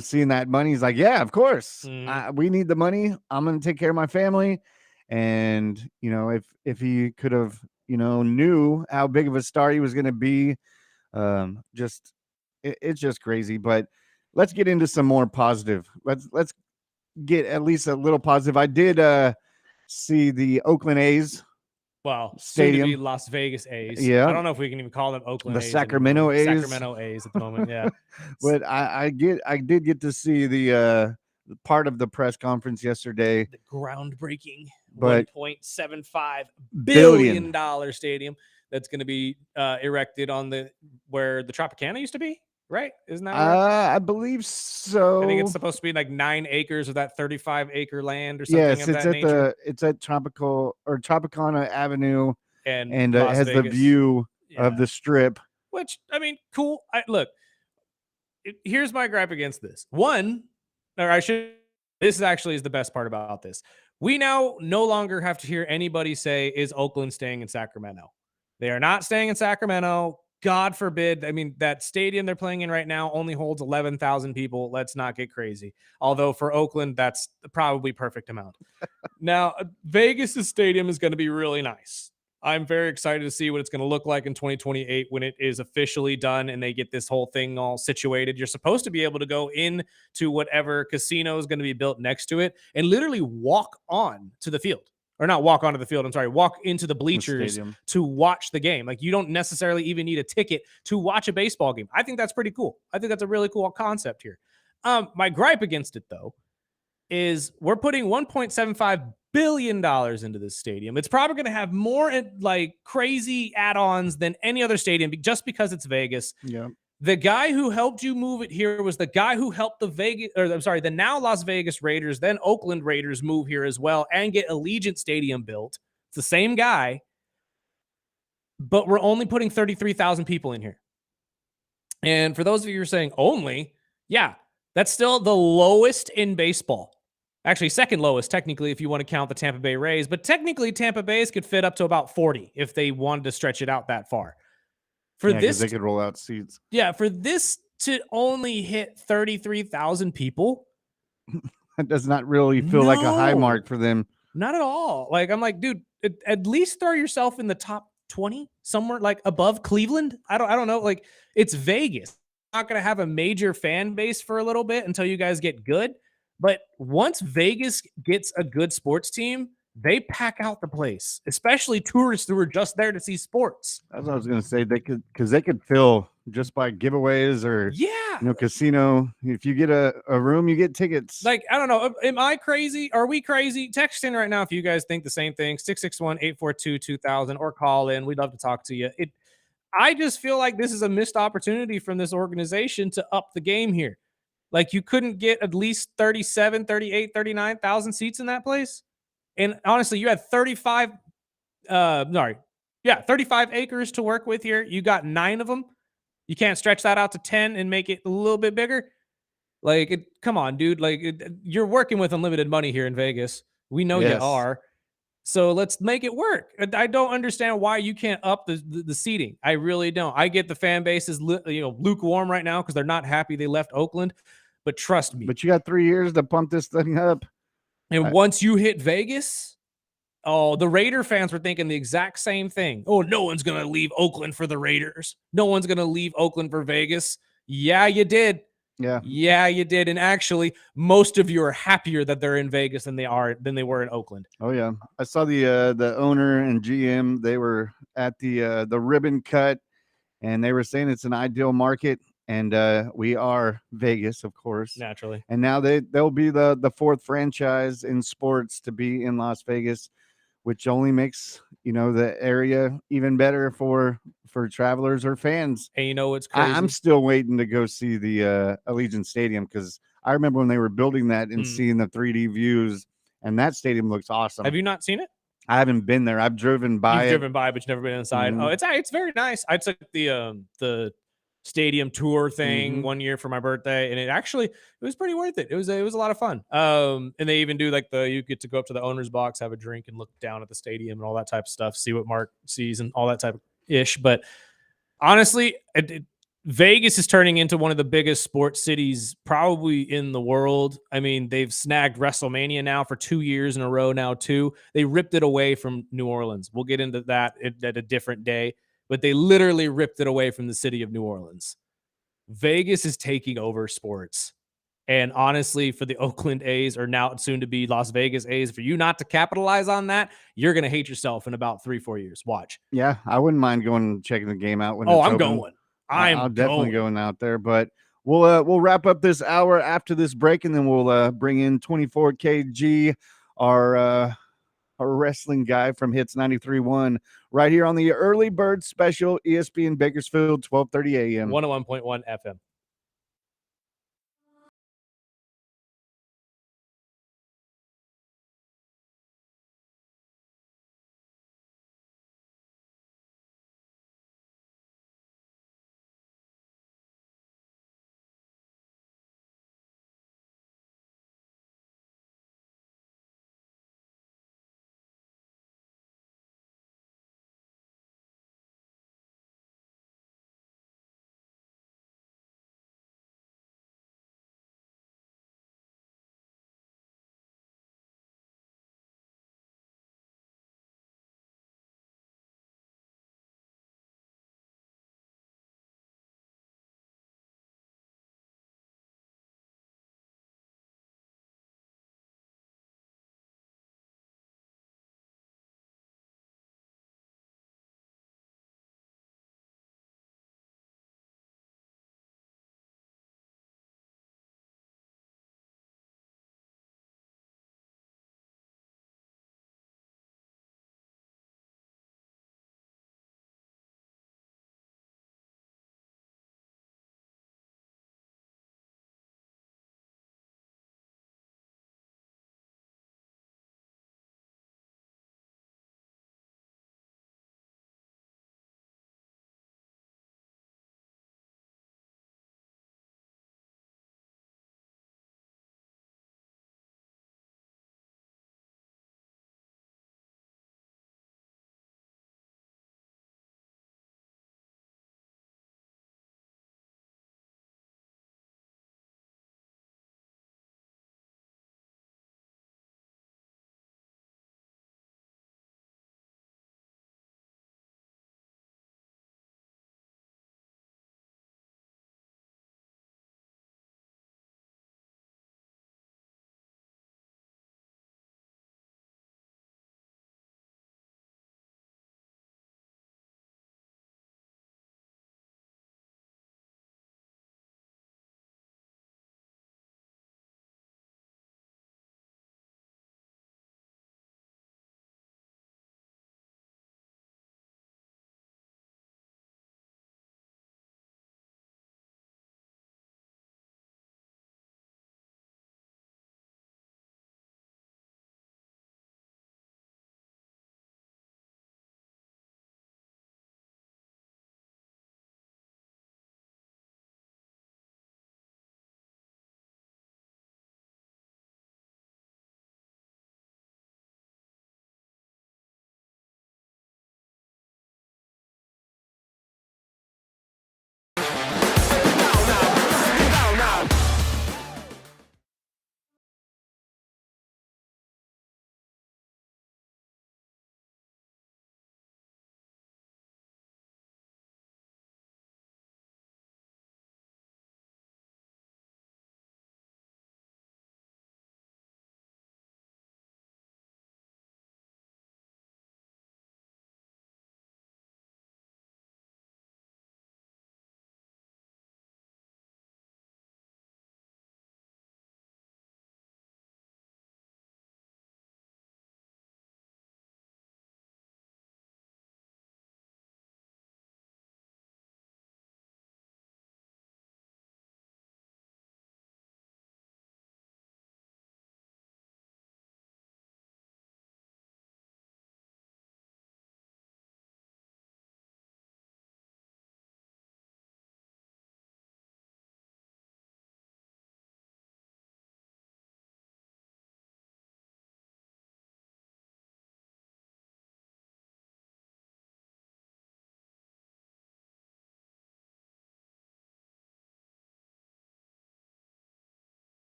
seeing that money. He's like, yeah, of course, we need the money. I'm going to take care of my family. And, if he could have, knew how big of a star he was going to be, it's just crazy. But let's get into some more positive. Let's get at least a little positive. I did see the Oakland A's. Well, Stadium. soon to be Las Vegas A's. Yeah. I don't know if we can even call them Oakland The A's Sacramento anymore. A's. Sacramento A's at the moment, yeah. But I did get to see the part of the press conference yesterday. The groundbreaking But $1.75 billion stadium that's going to be erected on where the Tropicana used to be, right? Isn't that right? I believe so. I think it's supposed to be like 9 acres of that 35-acre land or something of that nature. It's at Tropicana Avenue, and it Las has Vegas. the view of the strip. Which, I mean, cool. Look, here's my gripe against this. This actually is the best part about this. We now no longer have to hear anybody say, is Oakland staying in Sacramento? They are not staying in Sacramento. God forbid. I mean, that stadium they're playing in right now only holds 11,000 people. Let's not get crazy. Although for Oakland, that's probably perfect amount. Now, Vegas' stadium is going to be really nice. I'm very excited to see what it's going to look like in 2028 when it is officially done and they get this whole thing all situated. You're supposed to be able to go into whatever casino is going to be built next to it and literally walk on to the field. Or not walk onto the field, I'm sorry, walk into the bleachers to watch the game. Like, you don't necessarily even need a ticket to watch a baseball game. I think that's pretty cool. I think that's a really cool concept here. My gripe against it, though, is we're putting $1.75 billion into this stadium. It's probably going to have more like crazy add-ons than any other stadium just because it's Vegas. Yeah. The guy who helped you move it here was the guy who helped the now Las Vegas Raiders, then Oakland Raiders move here as well and get Allegiant Stadium built. It's the same guy, but we're only putting 33,000 people in here. And for those of you who are saying only, yeah, that's still the lowest in baseball. Actually, second lowest, technically, if you want to count the Tampa Bay Rays. But technically, Tampa Bay's could fit up to about 40 if they wanted to stretch it out that far. They could roll out seats. Yeah, for this to only hit 33,000 people. That does not really feel like a high mark for them. Not at all. Like, I'm like, dude, at least throw yourself in the top 20, somewhere like above Cleveland. I don't know. Like, it's Vegas. Not going to have a major fan base for a little bit until you guys get good. But once Vegas gets a good sports team, they pack out the place, especially tourists who are just there to see sports. That's what I was going to say. They could fill just by giveaways or casino. If you get a room, you get tickets. Like, I don't know. Am I crazy? Are we crazy? Text in right now if you guys think the same thing. 661-842-2000 or call in. We'd love to talk to you. I just feel like this is a missed opportunity from this organization to up the game here. Like, you couldn't get at least 37, 38, 39,000 seats in that place. And honestly, you had 35 acres to work with here. You got 9 of them. You can't stretch that out to 10 and make it a little bit bigger. Like, come on, dude. Like, you're working with unlimited money here in Vegas. We know you are. So let's make it work. I don't understand why you can't up the seating. I really don't. I get the fan base is lukewarm right now because they're not happy they left Oakland. But trust me, But you got 3 years to pump this thing up. and once you hit Vegas, oh, the Raider fans were thinking the exact same thing. Oh, no one's going to leave Oakland for the Raiders. No one's going to leave Oakland for Vegas. Yeah, you did. Yeah. Yeah, you did. And actually, most of you are happier that they're in Vegas than they were in Oakland. Oh yeah. I saw the owner and GM, they were at the ribbon cut, and they were saying it's an ideal market, and we are Vegas, of course. Naturally. And now they'll be the fourth franchise in sports to be in Las Vegas, which only makes the area even better for travelers or fans. And you know what's crazy? I'm still waiting to go see the Allegiant Stadium, because I remember when they were building that and seeing the 3D views, and that stadium looks awesome. Have you not seen it? I haven't been there. I've driven by. You've driven by, but you've never been inside. Mhm. Oh, it's very nice. I took the stadium tour thing one year for my birthday, and it was pretty worth it. It was a lot of fun. And they even do you get to go up to the owner's box, have a drink, and look down at the stadium and all that type of stuff, see what Mark sees and all that type of ish. But honestly, Vegas is turning into one of the biggest sports cities probably in the world. I mean, they've snagged WrestleMania now for 2 years in a row now too. They ripped it away from New Orleans. We'll get into that at a different day, but they literally ripped it away from the city of New Orleans. Vegas is taking over sports. And honestly, for the Oakland A's, or now soon to be Las Vegas A's, for you not to capitalize on that, you're going to hate yourself in about 3-4 years. Watch. Yeah, I wouldn't mind going and checking the game out when Oh, it's I'm open. going. I'm definitely going out there. But we'll wrap up this hour after this break, and then we'll bring in 24KG, our wrestling guy from Hits 93.1, right here on the Early Bird Special, ESPN Bakersfield, 12:30 a.m. 101.1 FM.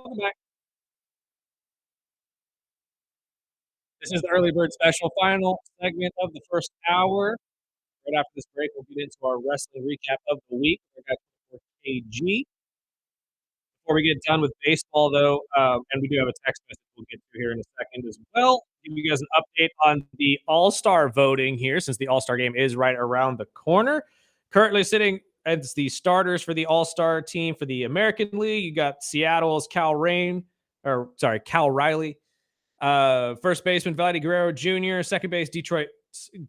Welcome back. This is the early bird special, final segment of the first hour. Right after this break, we'll get into our wrestling recap of the week. I got KG. Before we get done with baseball, though, and we do have a text message we'll get to here in a second as well. Give you guys an update on the All-Star voting here, since the All-Star game is right around the corner. Currently sitting as the starters for the All-Star team for the American League, you got Seattle's Cal Riley. First baseman Vladdy Guerrero Jr., second base Detroit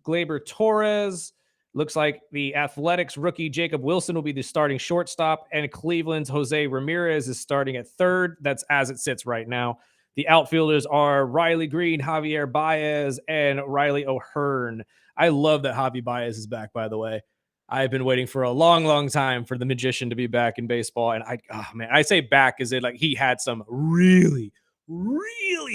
Gleyber Torres. Looks like the Athletics rookie Jacob Wilson will be the starting shortstop, and Cleveland's Jose Ramirez is starting at third. That's as it sits right now. The outfielders are Riley Green, Javier Baez, and Riley O'Hearn. I love that Javi Baez is back, by the way. I've been waiting for a long, long time for the magician to be back in baseball. And I say back as it like he had some really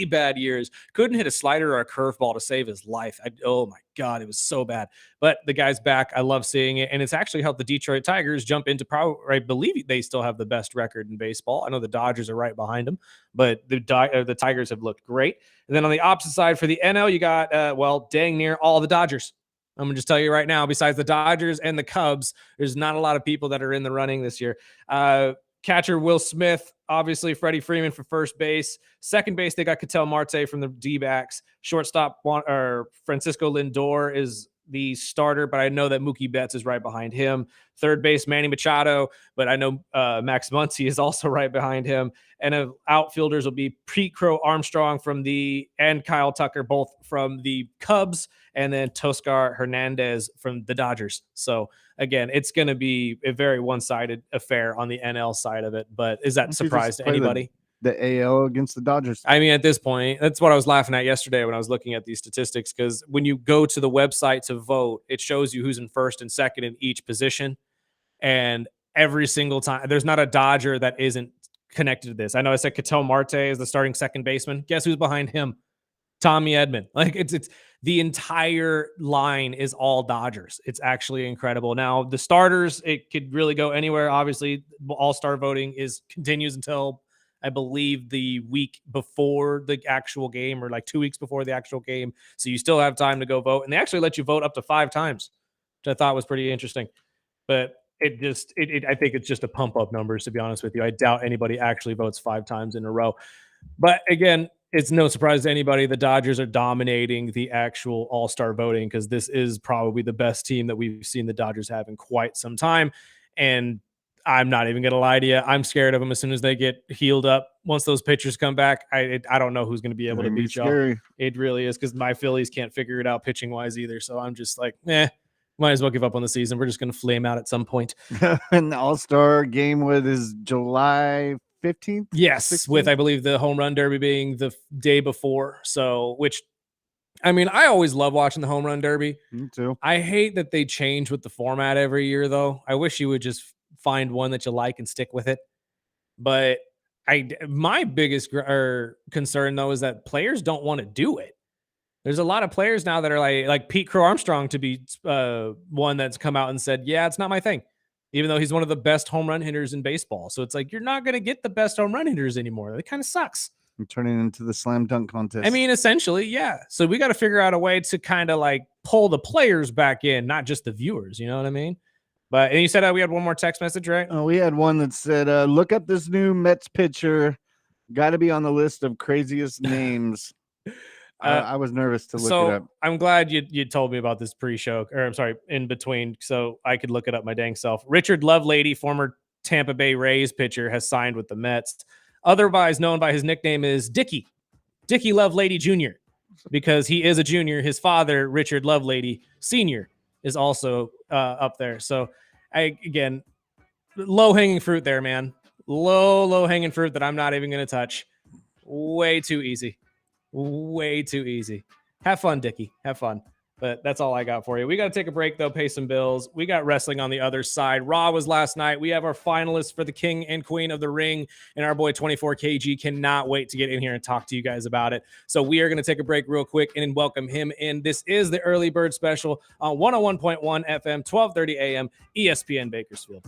bad years. Couldn't hit a slider or a curveball to save his life. Oh my God, it was so bad. But the guy's back. I love seeing it. And it's actually helped the Detroit Tigers jump into I believe they still have the best record in baseball. I know the Dodgers are right behind them, but the Tigers have looked great. And then on the opposite side for the NL, you got, dang near all the Dodgers. I'm going to just tell you right now, besides the Dodgers and the Cubs, there's not a lot of people that are in the running this year. Catcher Will Smith, obviously Freddie Freeman for first base. Second base, they got Ketel Marte from the D-backs. Shortstop, Francisco Lindor is the starter, but I know that Mookie Betts is right behind him. Third base, Manny Machado, but I know Max Muncy is also right behind him. And outfielders will be Pete Crow Armstrong and Kyle Tucker, both from the Cubs, and then Toscar Hernandez from the Dodgers. So again, it's going to be a very one-sided affair on the NL side of it. But is that a surprise to anybody? The AL against the Dodgers. I mean, at this point, that's what I was laughing at yesterday when I was looking at these statistics, because when you go to the website to vote, it shows you who's in first and second in each position. And every single time, there's not a Dodger that isn't connected to this. I know I said Ketel Marte is the starting second baseman. Guess who's behind him? Tommy Edman. Like it's the entire line is all Dodgers. It's actually incredible. Now the starters, it could really go anywhere. Obviously, all-star voting continues until I believe the week before the actual game, or like 2 weeks before the actual game. So you still have time to go vote. And they actually let you vote up to 5 times, which I thought was pretty interesting. But I think it's just to pump up numbers, to be honest with you. I doubt anybody actually votes 5 times in a row. But again, it's no surprise to anybody. The Dodgers are dominating the actual all-star voting, because this is probably the best team that we've seen the Dodgers have in quite some time. And I'm not even going to lie to you. I'm scared of them as soon as they get healed up. Once those pitchers come back, I don't know who's going to be able to beat y'all. It really is, because my Phillies can't figure it out pitching-wise either. So I'm just like, might as well give up on the season. We're just going to flame out at some point. And the All-Star game is July 15th? Yes, 16th? With, I believe, the home run derby being the day before. So, I always love watching the home run derby. Me too. I hate that they change with the format every year, though. I wish you would just find one that you like and stick with it. But my biggest concern, though, is that players don't want to do it. There's a lot of players now that are like Pete Crow Armstrong to be one that's come out and said, yeah, it's not my thing, even though he's one of the best home run hitters in baseball. So it's like, you're not going to get the best home run hitters anymore. That kind of sucks. You're turning into the slam dunk contest. I mean, essentially, yeah. So we got to figure out a way to kind of like pull the players back in, not just the viewers. You know what I mean? And you said we had one more text message, right? Oh, we had one that said, look up this new Mets pitcher. Got to be on the list of craziest names. I was nervous to look it up. I'm glad you told me about this pre-show, or I'm sorry, in between, so I could look it up my dang self. Richard Lovelady, former Tampa Bay Rays pitcher, has signed with the Mets. Otherwise known by his nickname is Dickie Lovelady Jr., because he is a junior. His father, Richard Lovelady Sr., is also up there. So, again, low-hanging fruit there, man. Low-hanging fruit that I'm not even going to touch. Way too easy. Way too easy. Have fun, Dickie. Have fun. But that's all I got for you. We got to take a break, though, pay some bills. We got wrestling on the other side. Raw was last night. We have our finalists for the King and Queen of the Ring, and our boy 24KG cannot wait to get in here and talk to you guys about it. So we are going to take a break real quick and welcome him in. This is the Early Bird Special on 101.1 FM, 1230 AM, ESPN Bakersfield.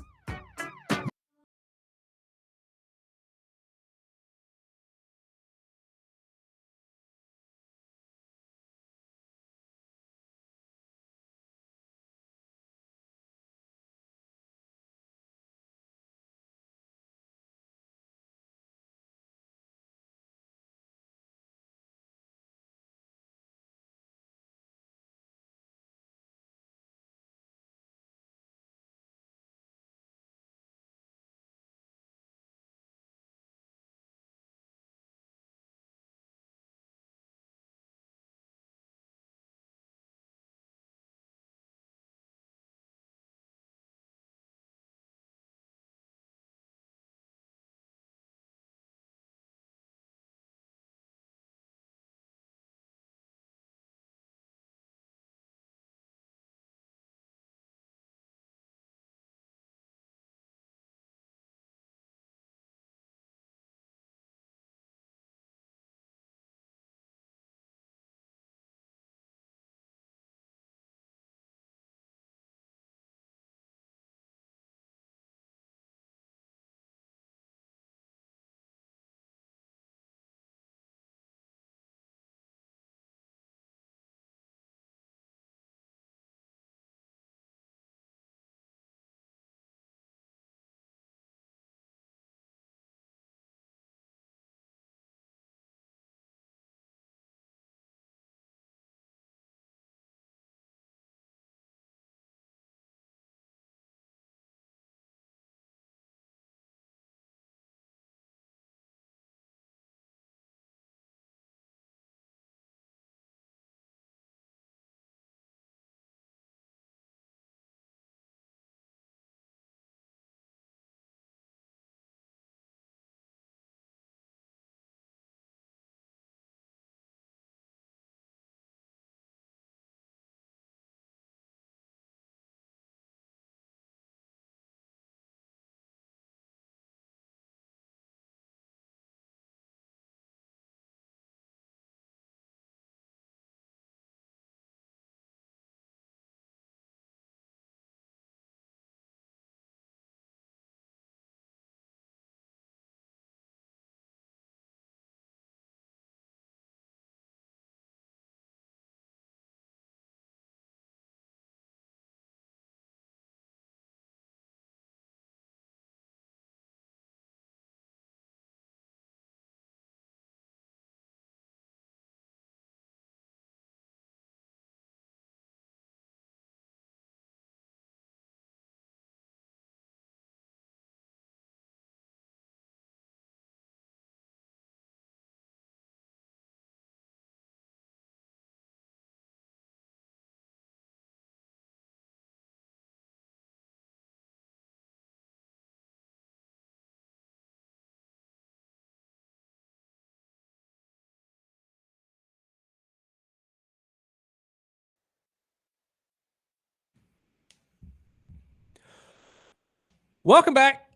Welcome back.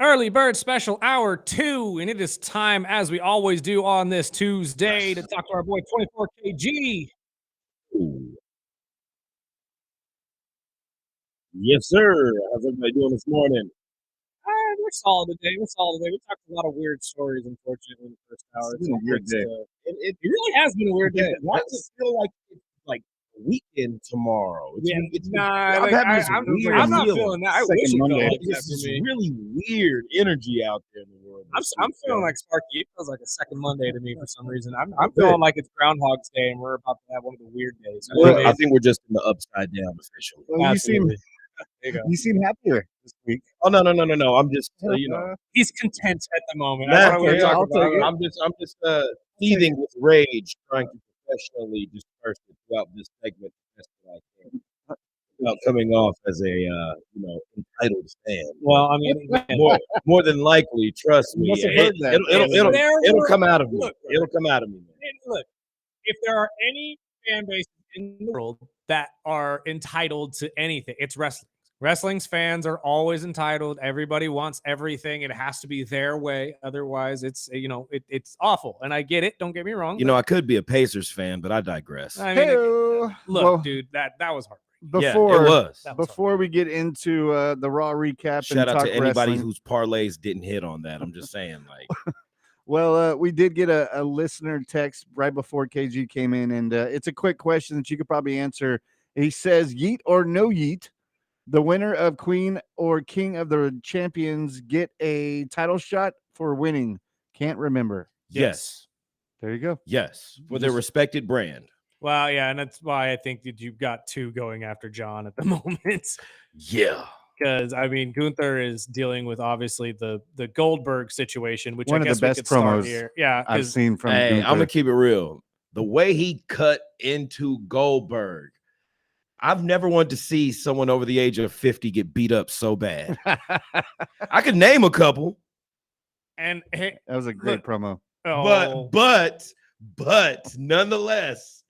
Early Bird Special Hour 2, and it is time, as we always do on this Tuesday, to talk to our boy 24KG. Ooh. Yes, sir. How's everybody doing this morning? We're solid today. We talked a lot of weird stories, unfortunately, in the first hour. It's been a weird day. It really has been a weird day. Why does it feel like it's like a weekend tomorrow? I'm not feeling that. I wish it felt like that This for is me. really weird energy out there in the world. I'm feeling like Sparky. It feels like a second Monday to me for some reason. I'm feeling like it's Groundhog's Day, and we're about to have one of the weird days. Well, I think we're just in the upside down officially. Well, you seem happier this week. Oh no! I'm just he's content at the moment. I'll About. I'm just seething with rage, trying to professionally disperse it throughout this segment as best that I can, without coming off as a entitled fan. Well, I mean, more than likely, trust me, it'll come out of me. It'll come out of me. Look, if there are any fan bases in the world that are entitled to anything, it's wrestling. Wrestling's fans are always entitled. Everybody wants everything. It has to be their way. Otherwise, it's it's awful. And I get it. Don't get me wrong. I could be a Pacers fan, but I digress. I mean, look, dude, that was heartbreaking. Before we get into the Raw recap, shout out to anybody whose parlays didn't hit on that. I'm just saying, like. Well, we did get a listener text right before KG came in, and it's a quick question that you could probably answer. He says, "Yeet or no yeet? The winner of Queen or King of the Champions get a title shot for winning. Can't remember." Yes. There you go. Yes. For their respected brand. Well, yeah, and that's why I think that you've got two going after John at the moment. Yeah. Because, I mean, Gunther is dealing with, obviously, the Goldberg situation, which one I guess of the best promos here. Yeah, I've seen from Gunther. Gunther. I'm going to keep it real. The way he cut into Goldberg, I've never wanted to see someone over the age of 50 get beat up so bad. I could name a couple. And hey, that was a great promo. Oh. But nonetheless,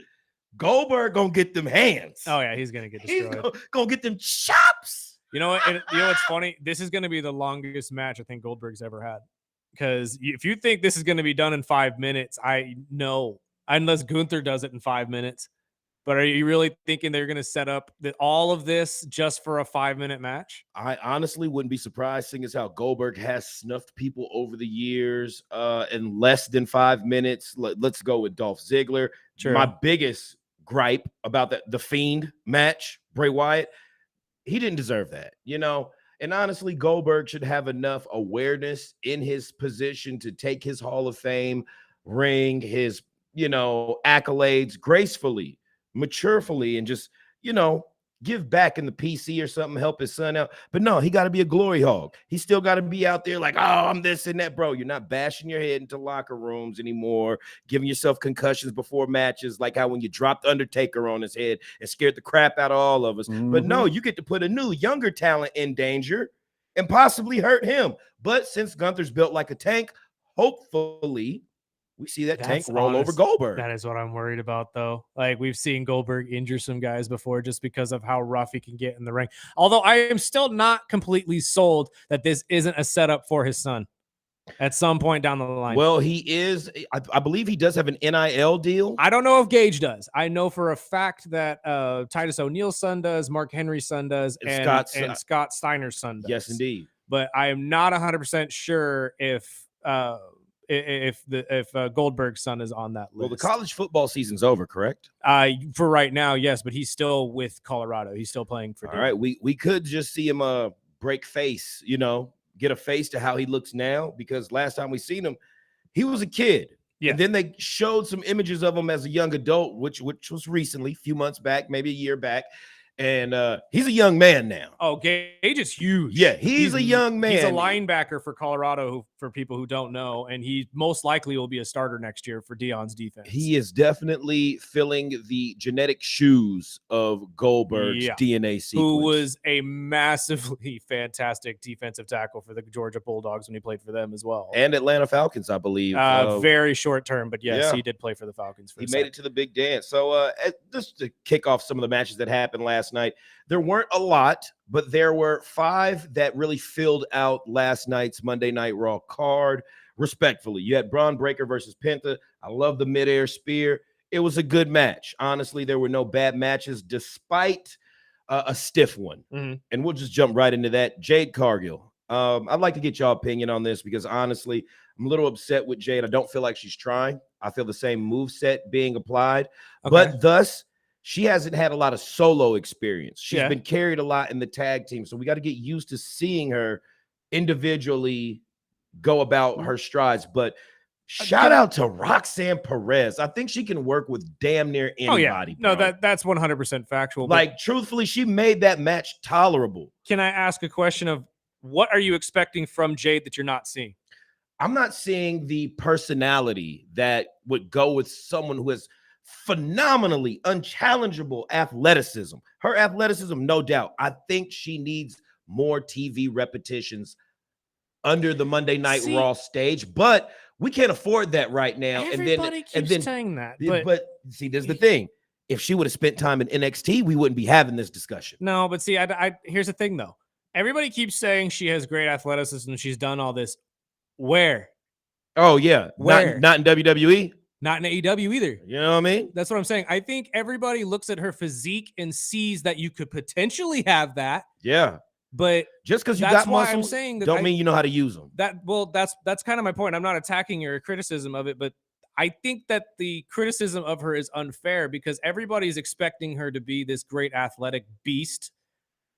Goldberg gonna get them hands. Oh yeah, he's gonna get destroyed. He's gonna get them chops. You know what? What's funny? This is gonna be the longest match I think Goldberg's ever had. Because if you think this is gonna be done in 5 minutes, I know, unless Gunther does it in 5 minutes. But are you really thinking they're going to set up all of this just for a 5-minute match? I honestly wouldn't be surprised, seeing as how Goldberg has snuffed people over the years in less than 5 minutes. Let's go with Dolph Ziggler. Sure. My biggest gripe about the Fiend match, Bray Wyatt, he didn't deserve that, And honestly, Goldberg should have enough awareness in his position to take his Hall of Fame ring, his, accolades gracefully, maturely, and just give back in the PC or something, help his son out. But no, he got to be a glory hog. He still got to be out there like, oh, I'm this and that. Bro, you're not bashing your head into locker rooms anymore, giving yourself concussions before matches, like how when you dropped Undertaker on his head and scared the crap out of all of us. But no, you get to put a new younger talent in danger and possibly hurt him. But since Gunther's built like a tank, hopefully we see that tank roll over Goldberg. That is what I'm worried about, though. Like, we've seen Goldberg injure some guys before just because of how rough he can get in the ring. Although I am still not completely sold that this isn't a setup for his son at some point down the line. Well, he is. I believe he does have an NIL deal. I don't know if Gage does. I know for a fact that Titus O'Neil's son does, Mark Henry's son does, and Scott Steiner's son does. Yes, indeed. But I am not 100% sure if Goldberg's son is on that list. Well, the college football season's over, correct? For right now, yes, but he's still with Colorado. He's still playing for. All right, we could just see him break face, get a face to how he looks now, because last time we seen him, he was a kid. Yeah. And then they showed some images of him as a young adult, which was recently, a few months back, maybe a year back. And he's a young man now. Oh, Gage is huge. Yeah, he's a young man. He's a linebacker for Colorado, for people who don't know, and he most likely will be a starter next year for Deion's defense. He is definitely filling the genetic shoes of Goldberg's DNA sequence. Who was a massively fantastic defensive tackle for the Georgia Bulldogs when he played for them as well. And Atlanta Falcons, I believe. Very short term, but yes, he did play for the Falcons. He made it to the big dance. So just to kick off some of the matches that happened last last night. There weren't a lot, but there were 5 that really filled out last night's Monday Night Raw card respectfully. You had Braun Breaker versus Penta. I love the midair spear. It was a good match. Honestly, there were no bad matches despite a stiff one. And we'll just jump right into that. Jade Cargill. I'd like to get y'all opinion on this because honestly, I'm a little upset with Jade. I don't feel like she's trying. I feel the same move set being applied, but thus she hasn't had a lot of solo experience. She's been carried a lot in the tag team. So we got to get used to seeing her individually go about her strides. But shout out to Roxanne Perez. I think she can work with damn near anybody. No, that's 100% factual. Like, truthfully, she made that match tolerable. Can I ask a question of what are you expecting from Jade that you're not seeing? I'm not seeing the personality that would go with someone who has phenomenally unchallengeable athleticism. Her athleticism, no doubt. I think she needs more TV repetitions under the Monday Night Raw stage, but we can't afford that right now. Everybody keeps saying that. But see, there's the thing. If she would have spent time in NXT, we wouldn't be having this discussion. No, but see, here's the thing, though. Everybody keeps saying she has great athleticism. She's done all this. Where? Oh, yeah. Where? Not in WWE? Not in AEW either. You know what I mean? That's what I'm saying. I think everybody looks at her physique and sees that you could potentially have that. Yeah. But just because you got muscles, I'm saying that don't mean you know how to use them. That's kind of my point. I'm not attacking your criticism of it, but I think that the criticism of her is unfair because everybody's expecting her to be this great athletic beast.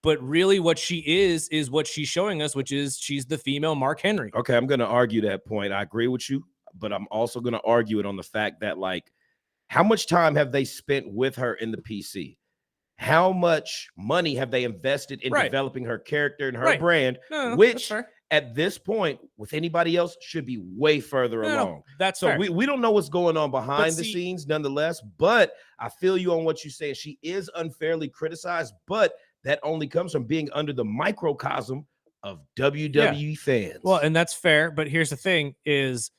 But really what she is what she's showing us, which is she's the female Mark Henry. Okay, I'm going to argue that point. I agree with you, but I'm also going to argue it on the fact that, like, how much time have they spent with her in the PC? How much money have they invested in developing her character and her brand, which at this point, with anybody else, should be way further along. That's so we don't know what's going on behind the scenes, nonetheless, but I feel you on what you say. She is unfairly criticized, but that only comes from being under the microcosm of WWE fans. Well, and that's fair, but here's the thing is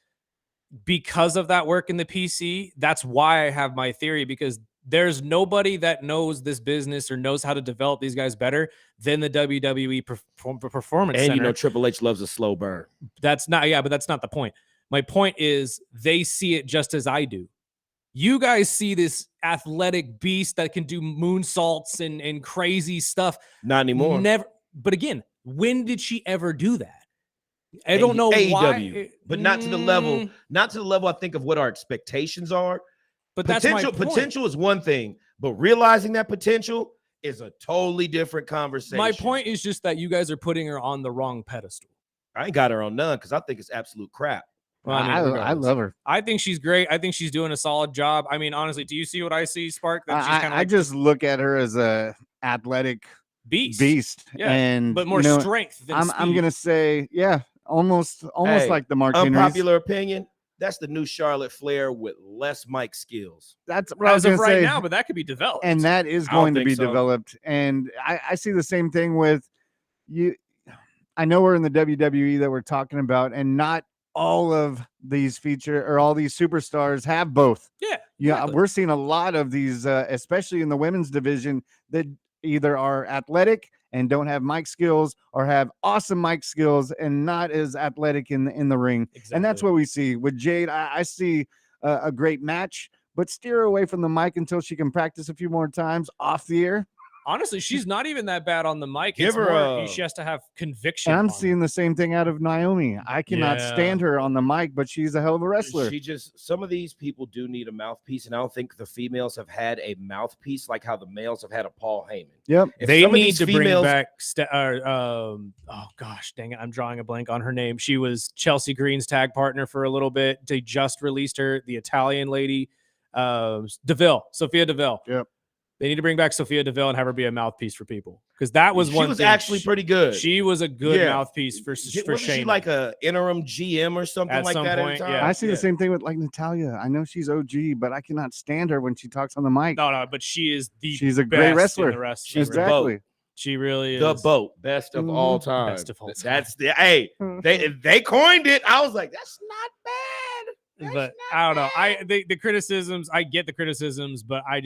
because of that work in the PC, that's why I have my theory, because there's nobody that knows this business or knows how to develop these guys better than the WWE Performance Center. And you know Triple H loves a slow burn. That's not, but that's not the point. My point is they see it just as I do. You guys see this athletic beast that can do moonsaults and crazy stuff. Not anymore. Never. But again, when did she ever do that? I don't know why. But not to the level. Not to the level I think of what our expectations are. But potential is one thing, but realizing that potential is a totally different conversation. My point is just that you guys are putting her on the wrong pedestal. I ain't got her on none because I think it's absolute crap. Well, I love her. I think she's great. I think she's doing a solid job. I mean, honestly, do you see what I see, Spark? That she's I just look at her as a athletic beast, and but more strength than speed. I'm gonna say, almost like the Mark Henrys. Unpopular opinion. That's the new Charlotte Flair with less mic skills. That's what I was of right say. now, but that could be developed, and that is going to be developed. And I see the same thing with you. I know we're in the WWE that we're talking about, and not all of these all these superstars have both. Exactly. We're seeing a lot of these, especially in the women's division, that either are athletic and don't have mic skills, or have awesome mic skills and not as athletic in the ring. Exactly. And that's what we see with Jade. I see a great match, but steer her away from the mic until she can practice a few more times off the air. Honestly, she's not even that bad on the mic. She has to have conviction. And I'm seeing the same thing out of Naomi. I cannot stand her on the mic, but she's a hell of a wrestler. Some of these people do need a mouthpiece, and I don't think the females have had a mouthpiece like how the males have had a Paul Heyman. Yep. They need to bring back oh gosh, dang it. I'm drawing a blank on her name. She was Chelsea Green's tag partner for a little bit. They just released her, the Italian lady, Sophia Deville. Yep. They need to bring back Sophia Deville and have her be a mouthpiece for people, because that was one. She was actually pretty good. She was a good mouthpiece for Shayna. She like a interim GM or something at like some that? Point, I see the same thing with like Natalya. I know she's OG, but I cannot stand her when she talks on the mic. No, but she's a great wrestler. She's exactly. She really is the boat, best of all time. Best of all time. That's they coined it. I was like, that's not bad. But I don't know. The criticisms, I get the criticisms, but I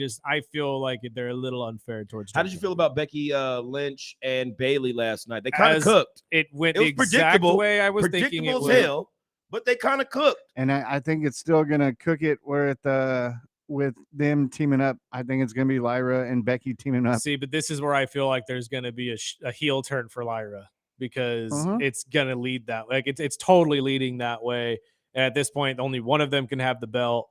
feel like they're a little unfair towards. How did you feel about Becky Lynch and Bailey last night? They kind of cooked. It went It was the exact predictable. way I was thinking it Predictable would. as hell, but they kind of cooked. And I think it's still gonna cook it where with them teaming up. I think it's gonna be Lyra and Becky teaming up. See, but this is where I feel like there's going to be a heel turn for Lyra because it's going to lead that. Like it's totally leading that way. And at this point, only one of them can have the belt.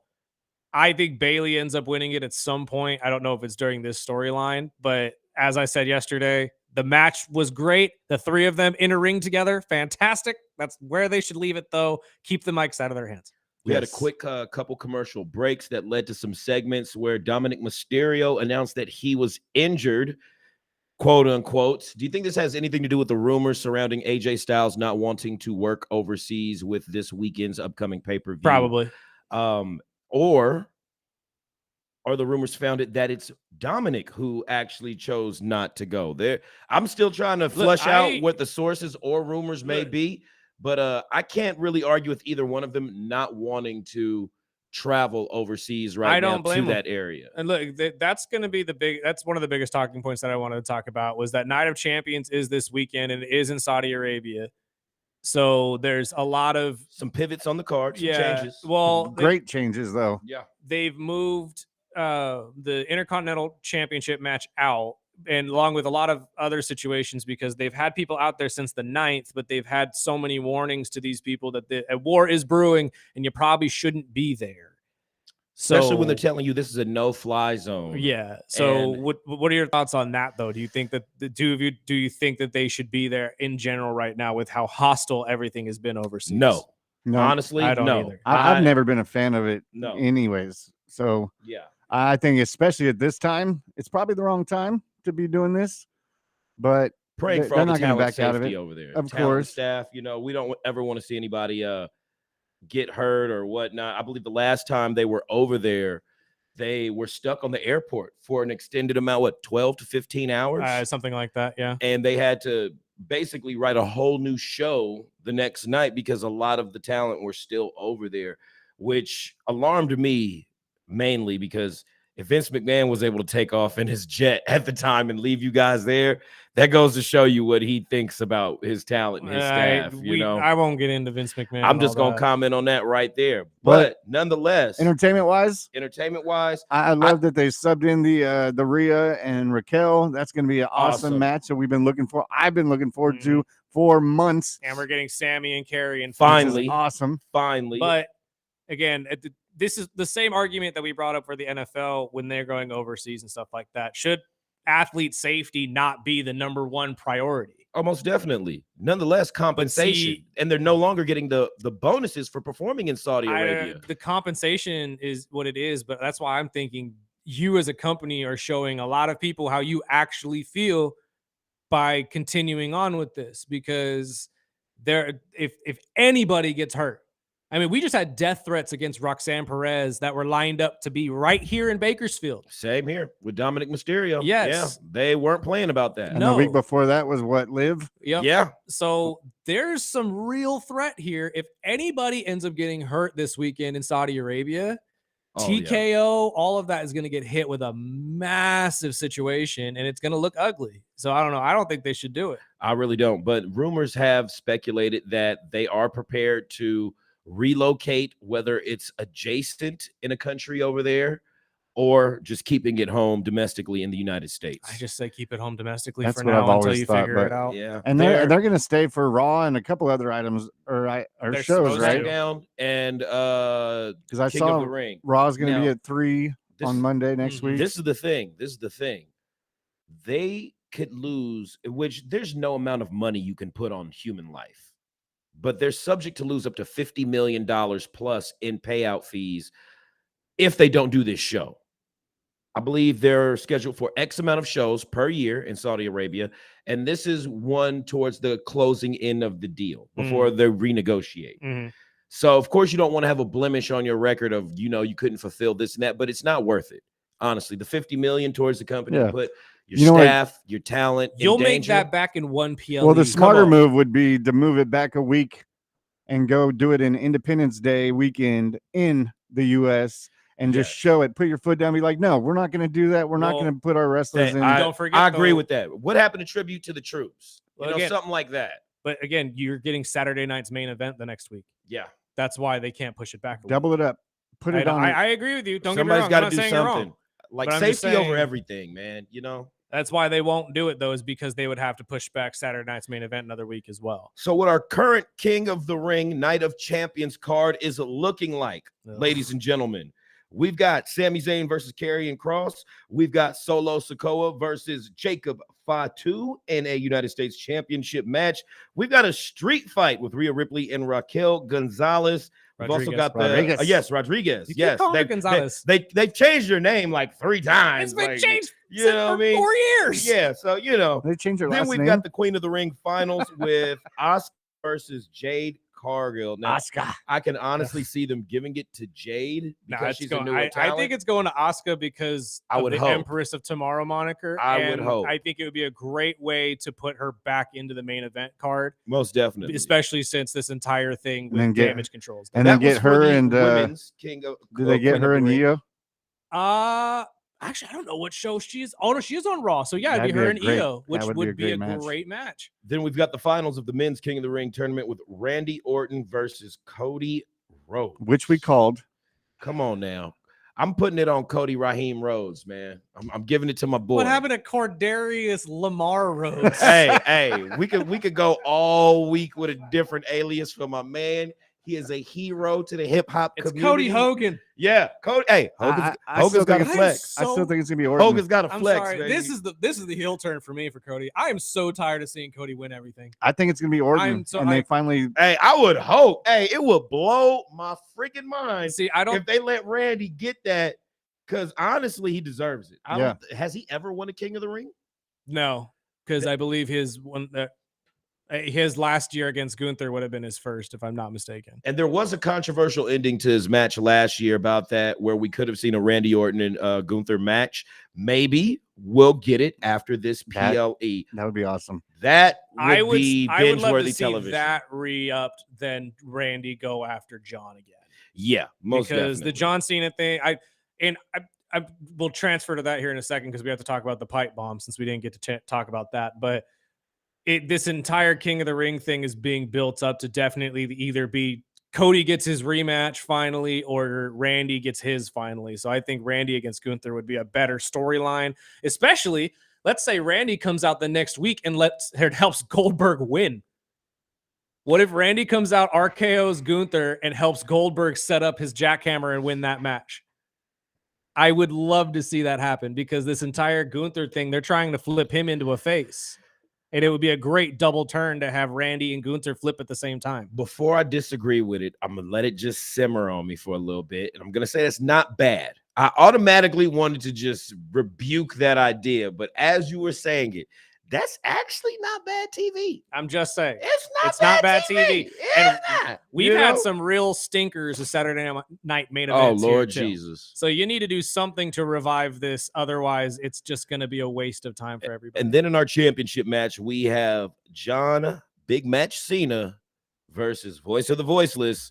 I think Bailey ends up winning it at some point. I don't know if it's during this storyline, but as I said yesterday, the match was great. The three of them in a ring together, fantastic. That's where they should leave it, though. Keep the mics out of their hands. We had a quick couple commercial breaks that led to some segments where Dominic Mysterio announced that he was injured, quote unquote. Do you think this has anything to do with the rumors surrounding AJ Styles not wanting to work overseas with this weekend's upcoming pay-per-view? Probably. Or are the rumors founded that it's Dominic who actually chose not to go there? I'm still trying to flesh out what the sources or rumors may be. But I can't really argue with either one of them not wanting to travel overseas now to that area. And look, that's going to be that's one of the biggest talking points that I wanted to talk about was that Night of Champions is this weekend and it is in Saudi Arabia. So there's a lot of some pivots on the card, some changes. Well, great changes though. Yeah. They've moved the Intercontinental Championship match out. And along with a lot of other situations, because they've had people out there since the 9th, but they've had so many warnings to these people that a war is brewing and you probably shouldn't be there. Especially when they're telling you this is a no-fly zone. Yeah. So what are your thoughts on that, though? Do you think that do you think that they should be there in general right now with how hostile everything has been overseas? No. Honestly, I don't no. either. I've never been a fan of it No. anyways. So yeah, I think especially at this time, it's probably the wrong time to be doing this, but praying for they're all the not going to back talent out of it over there. Of Talent course, staff. You know, we don't ever want to see anybody get hurt or whatnot. I believe the last time they were over there, they were stuck on the airport for an extended amount, 12 to 15 hours, something like that. Yeah, and they had to basically write a whole new show the next night because a lot of the talent were still over there, which alarmed me mainly because if Vince McMahon was able to take off in his jet at the time and leave you guys there, that goes to show you what he thinks about his talent and his staff. I won't get into Vince McMahon. I'm just going to comment on that right there. But nonetheless, entertainment-wise, I love that they subbed in the Rhea and Raquel. That's going to be an awesome match that we've been looking for. I've been looking forward to for months. And we're getting Sammy and Carrie and finally, awesome. Finally. But again, this is the same argument that we brought up for the NFL when they're going overseas and stuff like that. Should athlete safety not be the number one priority? Almost definitely. Nonetheless, compensation. And they're no longer getting the bonuses for performing in Saudi Arabia. The compensation is what it is, but that's why I'm thinking you as a company are showing a lot of people how you actually feel by continuing on with this, because if anybody gets hurt, I mean, we just had death threats against Roxanne Perez that were lined up to be right here in Bakersfield. Same here with Dominic Mysterio. Yes. Yeah, they weren't playing about that. And the week before that was Liv? Yep. Yeah. So there's some real threat here. If anybody ends up getting hurt this weekend in Saudi Arabia, TKO, all of that is going to get hit with a massive situation, and it's going to look ugly. So I don't know. I don't think they should do it. I really don't. But rumors have speculated that they are prepared to relocate, whether it's adjacent in a country over there or just keeping it home domestically in the United States. I just say keep it home domestically That's for what now I've until always you thought, figure it out. Yeah. And they're going to stay for Raw and a couple other items or shows, right? Down and because I King saw of the Ring. Raw's going to be at 3 on Monday next week. This is the thing. They could lose, which there's no amount of money you can put on human life. But they're subject to lose up to $50 million plus in payout fees if they don't do this show. I believe they're scheduled for X amount of shows per year in Saudi Arabia, and this is one towards the closing in of the deal before they renegotiate. So, of course, you don't want to have a blemish on your record of, you couldn't fulfill this and that, but it's not worth it. Honestly, the $50 million towards the company to put your staff, your talent. You'll make that back in one PLE. Well, the smarter move would be to move it back a week and go do it in Independence Day weekend in the U.S. and just Yes. show it. Put your foot down. Be like, no, we're not going to do that. We're not Well, going to put our wrestlers in. don't forget, I agree though- with that. What happened to tribute to the troops? Well, You know, again- something like that. But again, you're getting Saturday night's main event the next week. Yeah. That's why they can't push it back. Double it up. Put it on. I agree with you. Don't Somebody's get me wrong. got I'm to not do saying you're wrong. something. Like But I'm just safety over saying- everything, man. You know. That's why they won't do it, though, is because they would have to push back Saturday night's main event another week as well. So what our current King of the Ring Night of Champions card is looking like, Ugh. ladies and gentlemen. We've got Sami Zayn versus Karrion Kross. We've got Solo Sikoa versus Jacob Fatu in a United States Championship match. We've got a street fight with Rhea Ripley and Raquel Gonzalez. We've also got the Rodriguez. yes, Rodriguez. You keep Yes, calling her They've- Gonzalez. they've changed their name like 3 times. It's been like, changed You know what I mean? 4 years. Yeah, so you know. They changed their Then last we've name. got the Queen of the Ring finals with Asuka versus Jade Cargill. Now, Asuka. I can honestly see them giving it to Jade Nah, because it's she's going, a newer I talent. think it's going to Asuka because I of would the hope. Empress of Tomorrow moniker. I would and hope. I think it would be a great way to put her back into the main event card, Most definitely. especially since this entire thing And then with get- damage controls. And That then get was for her the and women's King of. did they get Queen her of and the Ring. Io? Actually, I don't know what show she is. Oh no, she is on Raw. So yeah, it'd That'd be be her a and great- Io, which that would be a match. great match. Then we've got the finals of the men's King of the Ring tournament with Randy Orton versus Cody Rhodes. Which we called. Come on now. I'm putting it on Cody Raheem Rhodes, man. I'm giving it to my boy. What happened to Cordarius Lamar Rhodes? hey, we could go all week with a different alias for my man. He is a hero to the hip hop It's community. Cody Hogan. Yeah, Cody. Hey, Hogan's still got a think flex. I still So- think it's gonna be Orton. Hogan's got a I'm flex. sorry. baby. This is the heel turn for me for Cody. I am so tired of seeing Cody win everything. I think it's gonna be Orton. I'm so- and they finally. Hey, I would hope. Hey, it would blow my freaking mind See, I don't. if they let Randy get that. Because honestly, he deserves it. Has he ever won a King of the Ring? No, because I believe his last year against Gunther would have been his first, if I'm not mistaken. And there was a controversial ending to his match last year about that, where we could have seen a Randy Orton and Gunther match. Maybe we'll get it after this That- PLE. That would be awesome. That I would would be I would love to binge-worthy see television. that re-upped than Randy go after John again. Yeah, most Because the definitely. John Cena thing, I will transfer to that here in a second because we have to talk about the pipe bomb since we didn't get to talk about that. But this entire King of the Ring thing is being built up to definitely either be Cody gets his rematch finally or Randy gets his finally. So I think Randy against Gunther would be a better storyline, especially let's say Randy comes out the next week and helps Goldberg win. What if Randy comes out, RKO's Gunther, and helps Goldberg set up his jackhammer and win that match? I would love to see that happen because this entire Gunther thing, they're trying to flip him into a face. And it would be a great double turn to have Randy and Gunther flip at the same time. Before I disagree with it, I'm gonna let it just simmer on me for a little bit, and I'm gonna say it's not bad. I automatically wanted to just rebuke that idea, but as you were saying it, that's actually not bad TV. I'm just saying. It's not bad TV. And It's not. We've You had know? some real stinkers of Saturday night main Oh events. here, Lord too. Jesus. So you need to do something to revive this. Otherwise, it's just going to be a waste of time for everybody. And then in our championship match, we have John Big Match Cena versus Voice of the Voiceless,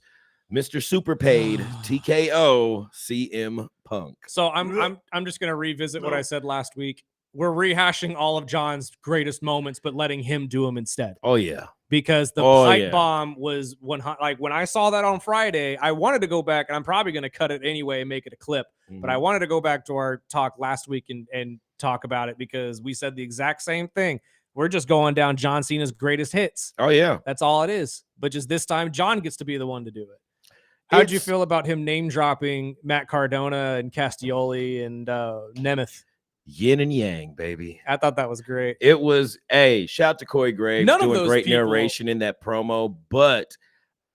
Mr. Superpaid, TKO, CM Punk. So I'm just going to revisit what I said last week. We're rehashing all of John's greatest moments, but letting him do them instead. Oh yeah. Because the pipe bomb was when I saw that on Friday, I wanted to go back, and I'm probably going to cut it anyway and make it a clip. But I wanted to go back to our talk last week and talk about it because we said the exact same thing. We're just going down John Cena's greatest hits. Oh yeah. That's all it is. But just this time, John gets to be the one to do it. How'd you feel about him name dropping Matt Cardona and Castioli and Nemeth? Yin and yang, baby. I thought that was great. It was shout out to Corey Graves None of doing those great people- narration in that promo, but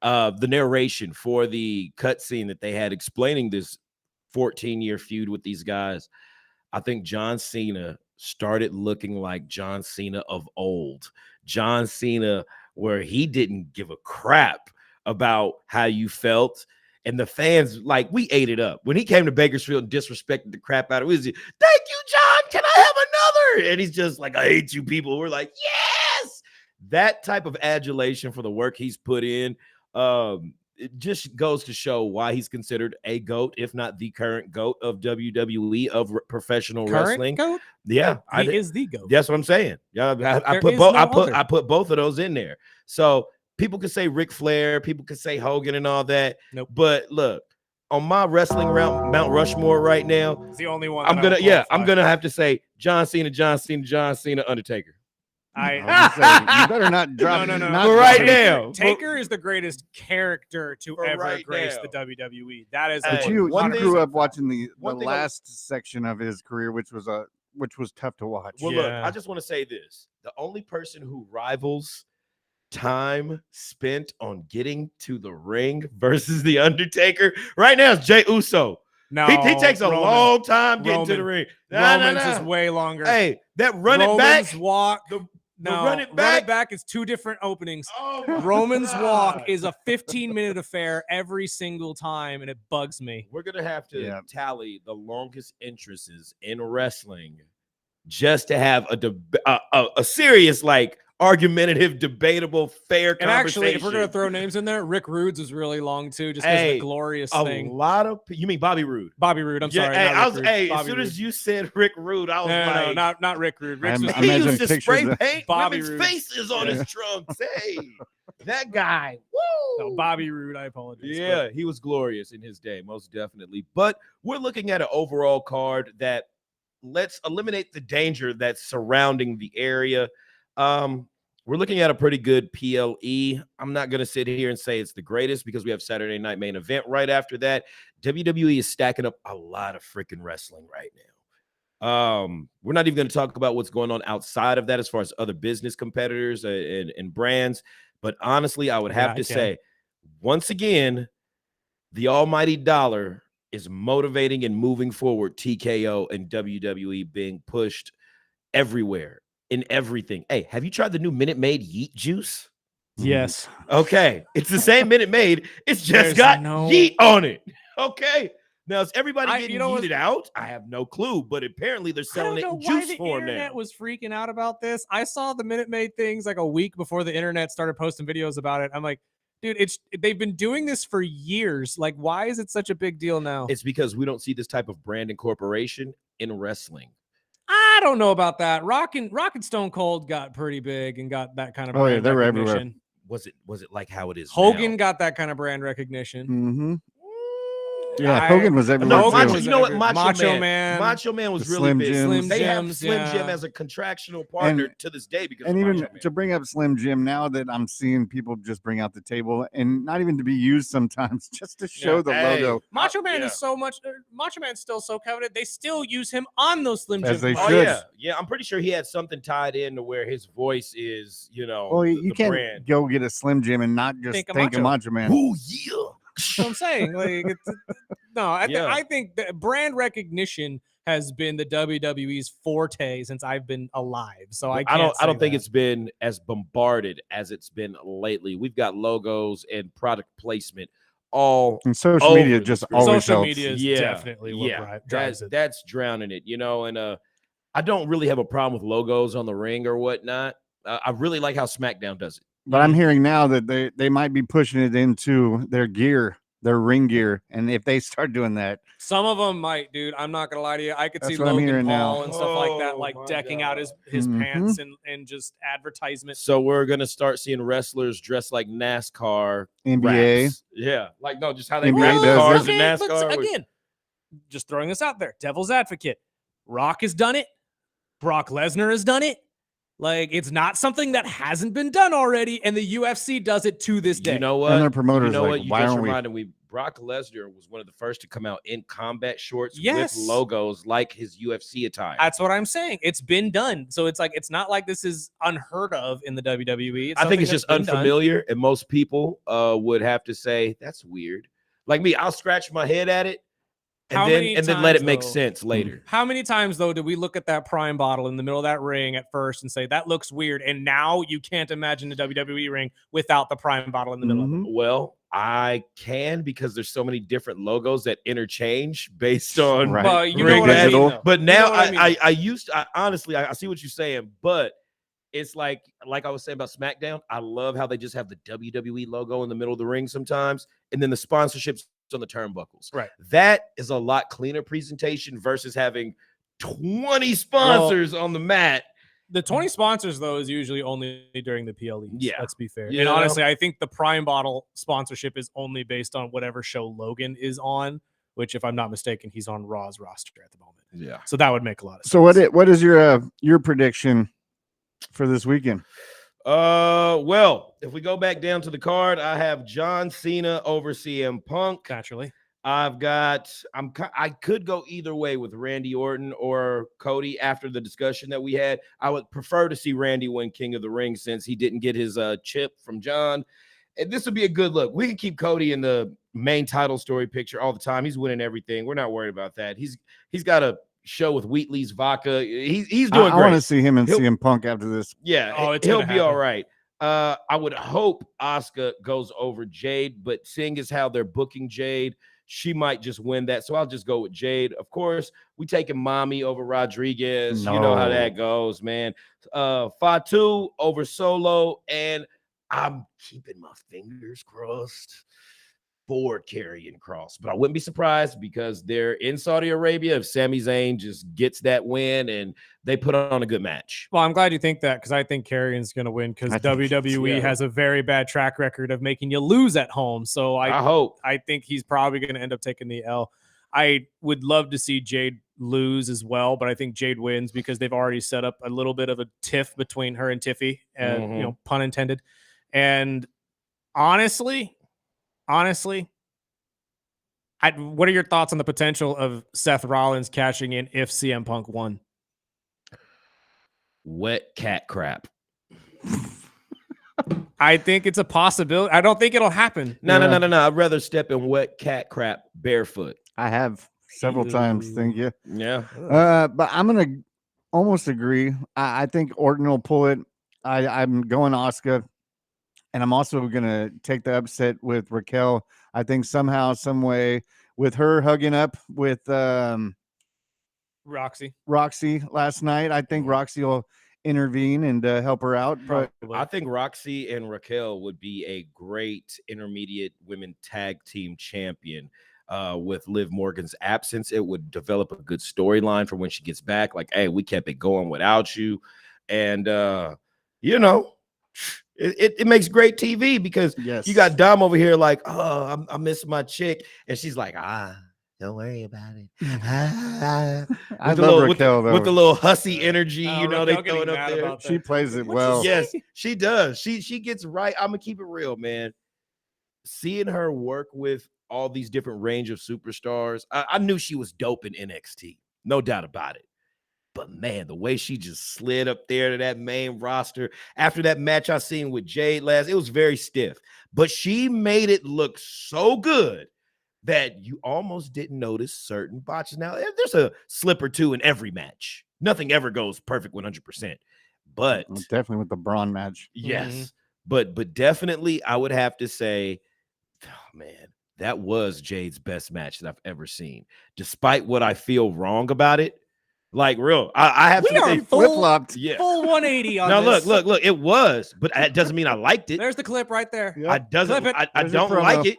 the narration for the cutscene that they had explaining this 14-year feud with these guys, I think John Cena started looking like John Cena of old. John Cena, where he didn't give a crap about how you felt. And the fans, like, we ate it up. When he came to Bakersfield and disrespected the crap out of it, thank you, John. Can I have another? And he's just like, I hate you people. We're like, yes. That type of adulation for the work he's put in It just goes to show why he's considered a GOAT, if not the current GOAT of WWE, of professional wrestling. GOAT? Yeah, He is the GOAT. That's what I'm saying. Yeah, I put both of those in there. So people could say Ric Flair, people could say Hogan and all that. Nope. But look, on my wrestling round, Mount Rushmore right now, it's the only one. I'm gonna have to say John Cena, Undertaker. You better not drop. No. But right now, Taker is the greatest character to ever right grace now. the WWE. That is. But you grew up watching the last section of his career, which was tough to watch. Well, look, I just want to say this: the only person who rivals time spent on getting to the ring versus the Undertaker right now is Jey Uso. No, he takes a long time getting to the ring. Roman's is way longer. Hey, that running back walk. run it back is two different openings. Oh Roman's walk is a 15-minute affair every single time, and it bugs me. We're gonna have to tally the longest entrances in wrestling just to have a serious, like, argumentative, debatable, fair and conversation. Actually, if we're gonna throw names in there, Rick Rude's is really long too, just because of the glorious thing. A lot of you mean Bobby Roode? Bobby Roode. I'm sorry. As soon as you said Rick Rude, I was like, not Rick Rude. He used to spray paint Bobby women's Roode. faces on his trunks. Hey, that guy. Woo! No, Bobby Roode. I apologize. Yeah, he was glorious in his day, most definitely. But we're looking at an overall card that let's eliminate the danger that's surrounding the area. We're looking at a pretty good PLE. I'm not going to sit here and say it's the greatest because we have Saturday Night Main Event right after that. WWE is stacking up a lot of freaking wrestling right now. We're not even going to talk about what's going on outside of that as far as other business competitors and brands. But honestly, I would have to say, once again, the almighty dollar is motivating and moving forward TKO and WWE being pushed everywhere. In everything. Hey, have you tried the new Minute Maid Yeet juice? Yes. Okay. It's the same Minute Maid. It's just got yeet on it. Okay. Now, is everybody getting yeeted out? I have no clue, but apparently they're selling it in juice form now. The internet was freaking out about this. I saw the Minute Maid things like a week before the internet started posting videos about it. I'm like, dude, they've been doing this for years. Like, why is it such a big deal now? It's because we don't see this type of brand incorporation in wrestling. I don't know about that. Rock and Stone Cold got pretty big and got that kind of brand they were recognition. everywhere. Was it like how it is Hogan now? got that kind of brand recognition. Yeah, Hogan was everywhere. You know what? Macho Man was really Slim big. Jims. They have Slim Jim as a contractional partner to this day because and even to bring up Slim Jim, now that I'm seeing people just bring out the table and not even to be used sometimes, just to show the logo. Macho Man is so much. Macho Man's still so coveted. They still use him on those Slim Jim. As they should. Yeah. I'm pretty sure he had something tied in to where his voice is. Well, you can't go get a Slim Jim and not just think of Macho Man. Oh yeah. That's what I'm saying. Like, I think that brand recognition has been the WWE's forte since I've been alive. So I don't think it's been as bombarded as it's been lately. We've got logos and product placement all and social media just always social helps. media is definitely what drives it. That's drowning it, and I don't really have a problem with logos on the ring or whatnot. I really like how SmackDown does it. But I'm hearing now that they might be pushing it into their gear, their ring gear, and if they start doing that, some of them might, dude. I'm not gonna lie to you. I could see Logan Paul and stuff like that, like decking out his pants and just advertisement. So we're gonna start seeing wrestlers dressed like NASCAR, NBA, raps. Just how they NBA rap cars in and NASCAR. Again, just throwing this out there, devil's advocate. Rock has done it. Brock Lesnar has done it. Like, it's not something that hasn't been done already, and the UFC does it to this day. You know what? And their promoters, you know like, what? You why just aren't reminded me. Brock Lesnar was one of the first to come out in combat shorts with logos like his UFC attire. That's what I'm saying. It's been done. So it's like, it's not like this is unheard of in the WWE. I think it's just unfamiliar, and most people would have to say, that's weird. Like me, I'll scratch my head at it. And then let it make sense later. How many times, though, did we look at that Prime bottle in the middle of that ring at first and say, that looks weird? And now you can't imagine the WWE ring without the Prime bottle in the middle of it. Well, I can, because there's so many different logos that interchange based on Well, you know what I mean, But now I honestly, I see what you're saying, but it's like I was saying about SmackDown. I love how they just have the WWE logo in the middle of the ring sometimes, and then the sponsorships on the turnbuckles. Right. That is a lot cleaner presentation versus having 20 sponsors on the mat. The 20 sponsors, though, is usually only during the PLEs. Yeah. Let's be fair. You And know? honestly, I think the Prime Bottle sponsorship is only based on whatever show Logan is on, which, if I'm not mistaken, he's on Raw's roster at the moment. Yeah. So that would make a lot of sense. So what is your prediction for this weekend? Well, if we go back down to the card, I have John Cena over CM Punk. Naturally. I could go either way with Randy Orton or Cody after the discussion that we had. I would prefer to see Randy win King of the Ring since he didn't get his chip from John. And this would be a good look. We can keep Cody in the main title story picture all the time. He's winning everything. We're not worried about that. He's got a show with Wheatley's Vodka. He's doing great. I want to see him and CM Punk after this. Yeah, he'll be all right. I would hope Asuka goes over Jade, but seeing as how they're booking Jade, she might just win that. So I'll just go with Jade. Of course, we taking Mommy over Rodriguez. No. You know how that goes, man. Fatu over Solo, and I'm keeping my fingers crossed for Karrion Kross. But I wouldn't be surprised because they're in Saudi Arabia if Sami Zayn just gets that win and they put on a good match. Well, I'm glad you think that because I think Karrion's going to win because WWE has a very bad track record of making you lose at home. So I think he's probably going to end up taking the L. I would love to see Jade lose as well, but I think Jade wins because they've already set up a little bit of a tiff between her and Tiffy, pun intended. And honestly, what are your thoughts on the potential of Seth Rollins cashing in if CM Punk won? Wet cat crap. I think it's a possibility. I don't think it'll happen. No. I'd rather step in wet cat crap barefoot. I have several times, thank you. Yeah. But I'm gonna almost agree. I think Orton will pull it. I'm going Asuka, and I'm also gonna take the upset with Raquel. I think somehow, some way, with her hugging up with Roxy last night, I think Roxy will intervene and help her out. But I think Roxy and Raquel would be a great intermediate women tag team champion. With Liv Morgan's absence, it would develop a good storyline for when she gets back. Like, hey, we kept it going without you. And, it makes great TV because you got Dom over here like, oh, I miss my chick. And she's like, don't worry about it. I love Raquel, though. With the little hussy energy, they throw it up there. She plays it well. Yes, she does. She gets right. I'm going to keep it real, man. Seeing her work with all these different range of superstars, I knew she was dope in NXT. No doubt about it. But, man, the way she just slid up there to that main roster after that match I seen with Jade last, it was very stiff. But she made it look so good that you almost didn't notice certain botches. Now, there's a slip or two in every match. Nothing ever goes perfect 100%. But definitely with the Braun match. Yes. But definitely I would have to say, oh, man, that was Jade's best match that I've ever seen. Despite what I feel wrong about it. Like, real, I have to say flip-flopped. Yeah. Full 180 on this. Now, look, it was, but that doesn't mean I liked it. There's the clip right there. I don't like it,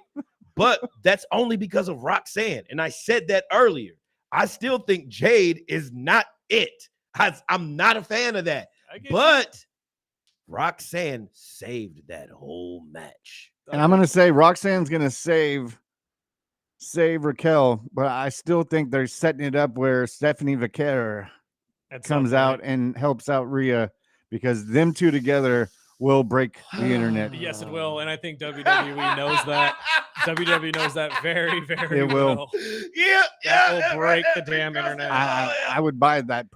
but that's only because of Roxanne. And I said that earlier. I still think Jade is not it. I'm not a fan of that. But Roxanne saved that whole match. And I'm going to say Roxanne's going to save Raquel, but I still think they're setting it up where Stephanie Vaquer comes out and helps out Rhea because them two together will break the internet. Yes, it will. And I think WWE knows that. WWE knows that very, very it will. Yeah. That will break the damn internet. I would buy that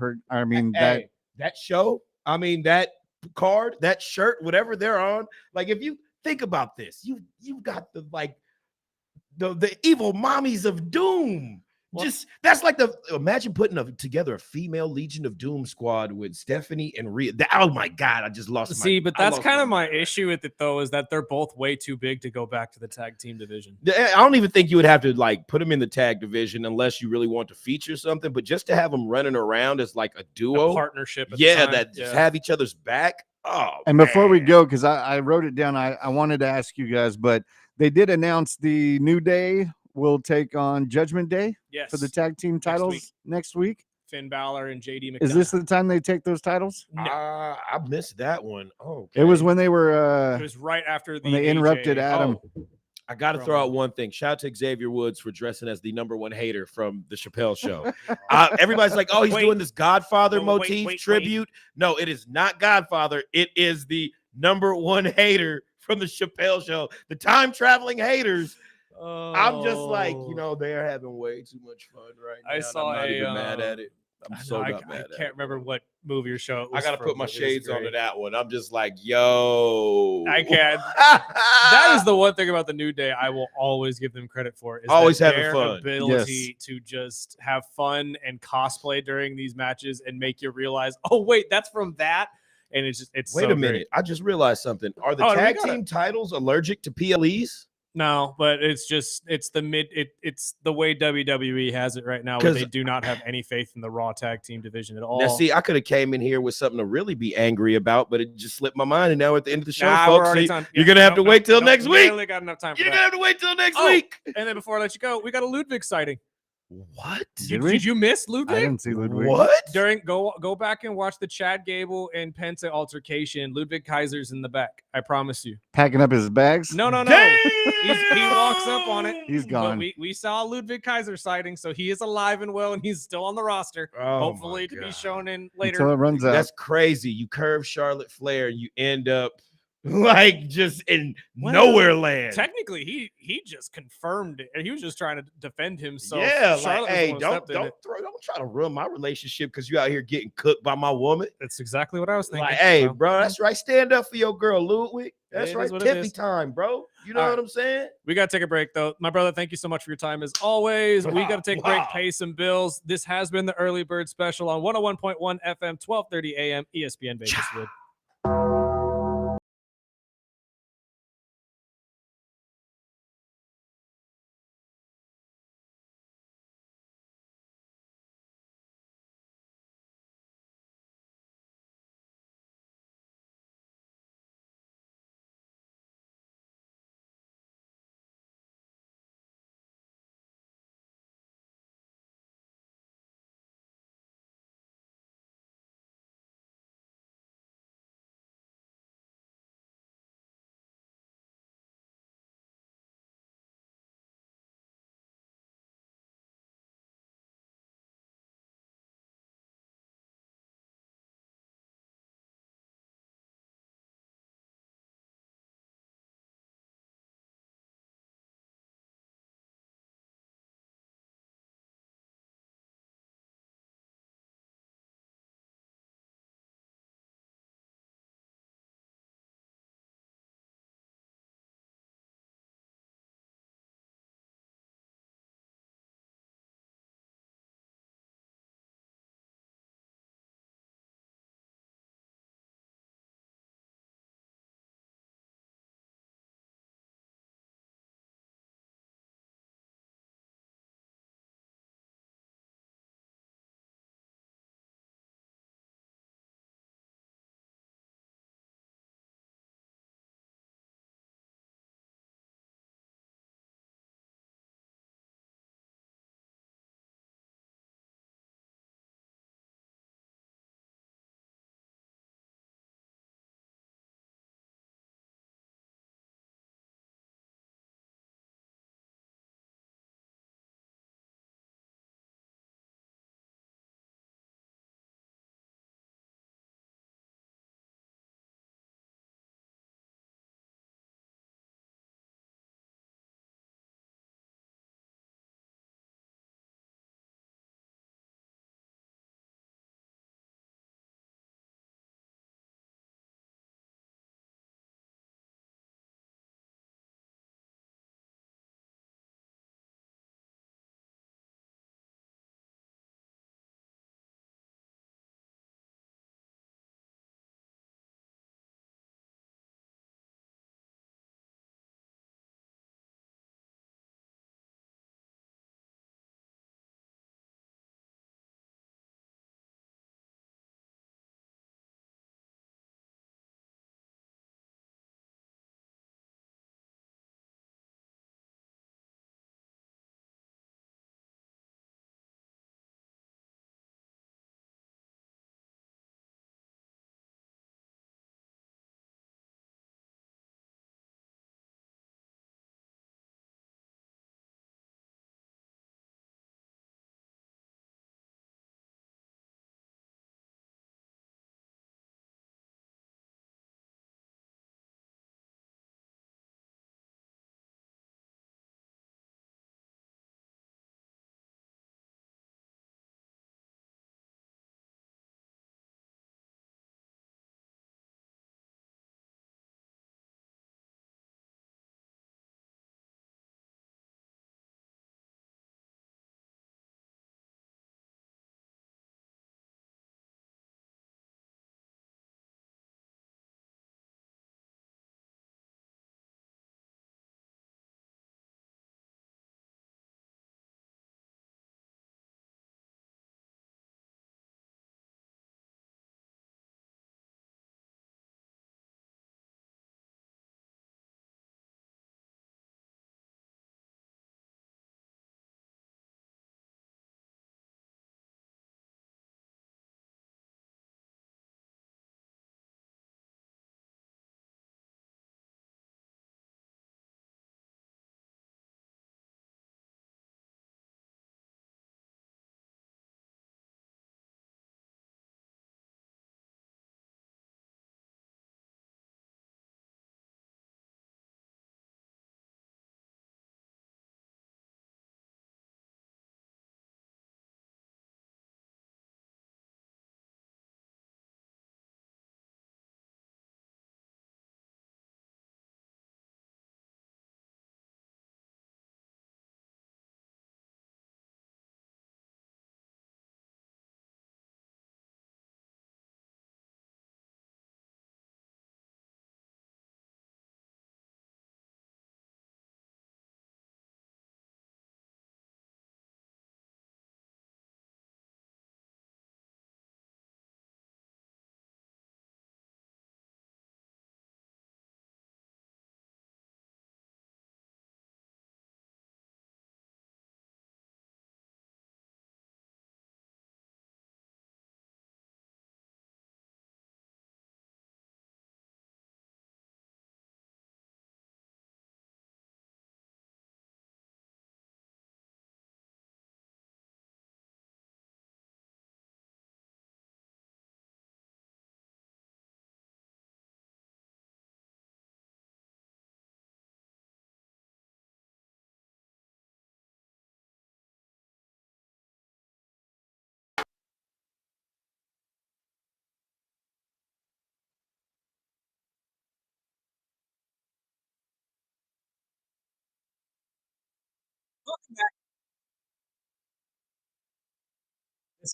that show. I mean, that card, that shirt, whatever they're on. Like, if you think about this, you've got the evil mommies of doom. Just that's like imagine putting together a female Legion of Doom squad with Stephanie and Rhea. Oh my God, I just lost. But that's kind of my issue with it though, is that they're both way too big to go back to the tag team division. I don't even think you would have to like put them in the tag division unless you really want to feature something. But just to have them running around as like a duo, partnership, just have each other's back. Oh, and before we go, because I wrote it down, I wanted to ask you guys, but they did announce the New Day will take on Judgment Day for the tag team titles next week. Finn Balor and JD McDonough. Is this the time they take those titles? No. I missed that one. Oh, it was when they were. It was right after when they interrupted Adam. I got to throw out one thing. Shout out to Xavier Woods for dressing as the #1 hater from the Chappelle Show. Everybody's like, oh, he's doing this Godfather motif tribute. No, it is not Godfather. It is the #1 hater from the Chappelle Show. The time traveling haters. I'm just like, they're having way too much fun right now. I saw I'm not even mad at it. I can't remember what movie or show it was. I gotta put my shades onto that one. I'm just like, yo, I can't. That is the one thing about the New Day I will always give them credit for. Is always having their fun. Ability to just have fun and cosplay during these matches and make you realize, oh wait, that's from that. And it's wait a minute. I just realized something. Are the tag team titles allergic to PLEs? No, but it's the way WWE has it right now, where they do not have any faith in the Raw tag team division at all. Now, see, I could have came in here with something to really be angry about, but it just slipped my mind. And now at the end of the show, folks, you're gonna have to wait till next week. Really got enough time. You're gonna have to wait till next week. And then before I let you go, we got a Ludwig sighting. What? Did you miss Ludwig? I didn't see Ludwig. What? Go back and watch the Chad Gable and Penta altercation. Ludwig Kaiser's in the back. I promise you. Packing up his bags? No. He walks up on it. He's gone. But we saw Ludwig Kaiser sighting, so he is alive and well, and he's still on the roster. Hopefully to be shown in later. Until it runs out. That's crazy. You curve Charlotte Flair, and you end up like just in nowhere land. Technically, he just confirmed it. He was just trying to defend himself. Yeah, Charlotte like, hey, don't try to ruin my relationship because you out here getting cooked by my woman. That's exactly what I was thinking. Like, hey, bro, that's right. Stand up for your girl, Ludwig. That's right. Tiffy time, bro. You know what I'm saying? We got to take a break, though. My brother, thank you so much for your time as always. We got to take a break, pay some bills. This has been the Early Bird Special on 101.1 FM, 1230 AM, ESPN Bakersfield.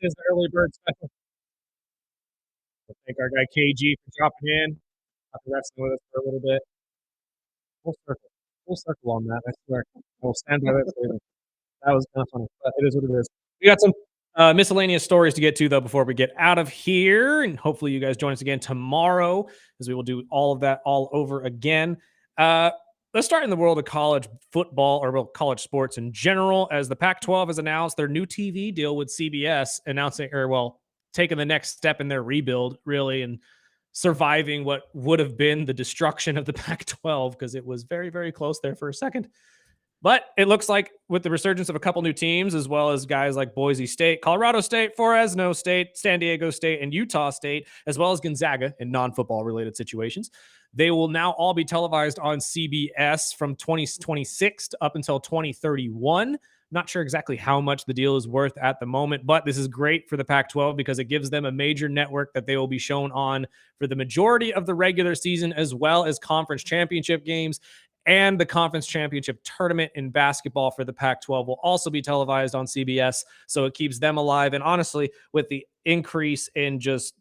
This is the early bird special. Thank our guy KG for dropping in, after wrestling with us for a little bit. Full circle on that. I swear. I will stand by that statement. That was kind of funny, but it is what it is. We got some miscellaneous stories to get to, though, before we get out of here. And hopefully you guys join us again tomorrow, as we will do all of that all over again. Let's start in the world of college football, or college sports in general, as the Pac-12 has announced their new TV deal with CBS, taking the next step in their rebuild, really, and surviving what would have been the destruction of the Pac-12, because it was very, very close there for a second. But it looks like with the resurgence of a couple new teams, as well as guys like Boise State, Colorado State, Fresno State, San Diego State, and Utah State, as well as Gonzaga in non-football related situations, they will now all be televised on CBS from 2026 up until 2031. Not sure exactly how much the deal is worth at the moment, but this is great for the Pac-12 because it gives them a major network that they will be shown on for the majority of the regular season, as well as conference championship games. And the conference championship tournament in basketball for the Pac-12 will also be televised on CBS. So it keeps them alive. And honestly, with the increase in just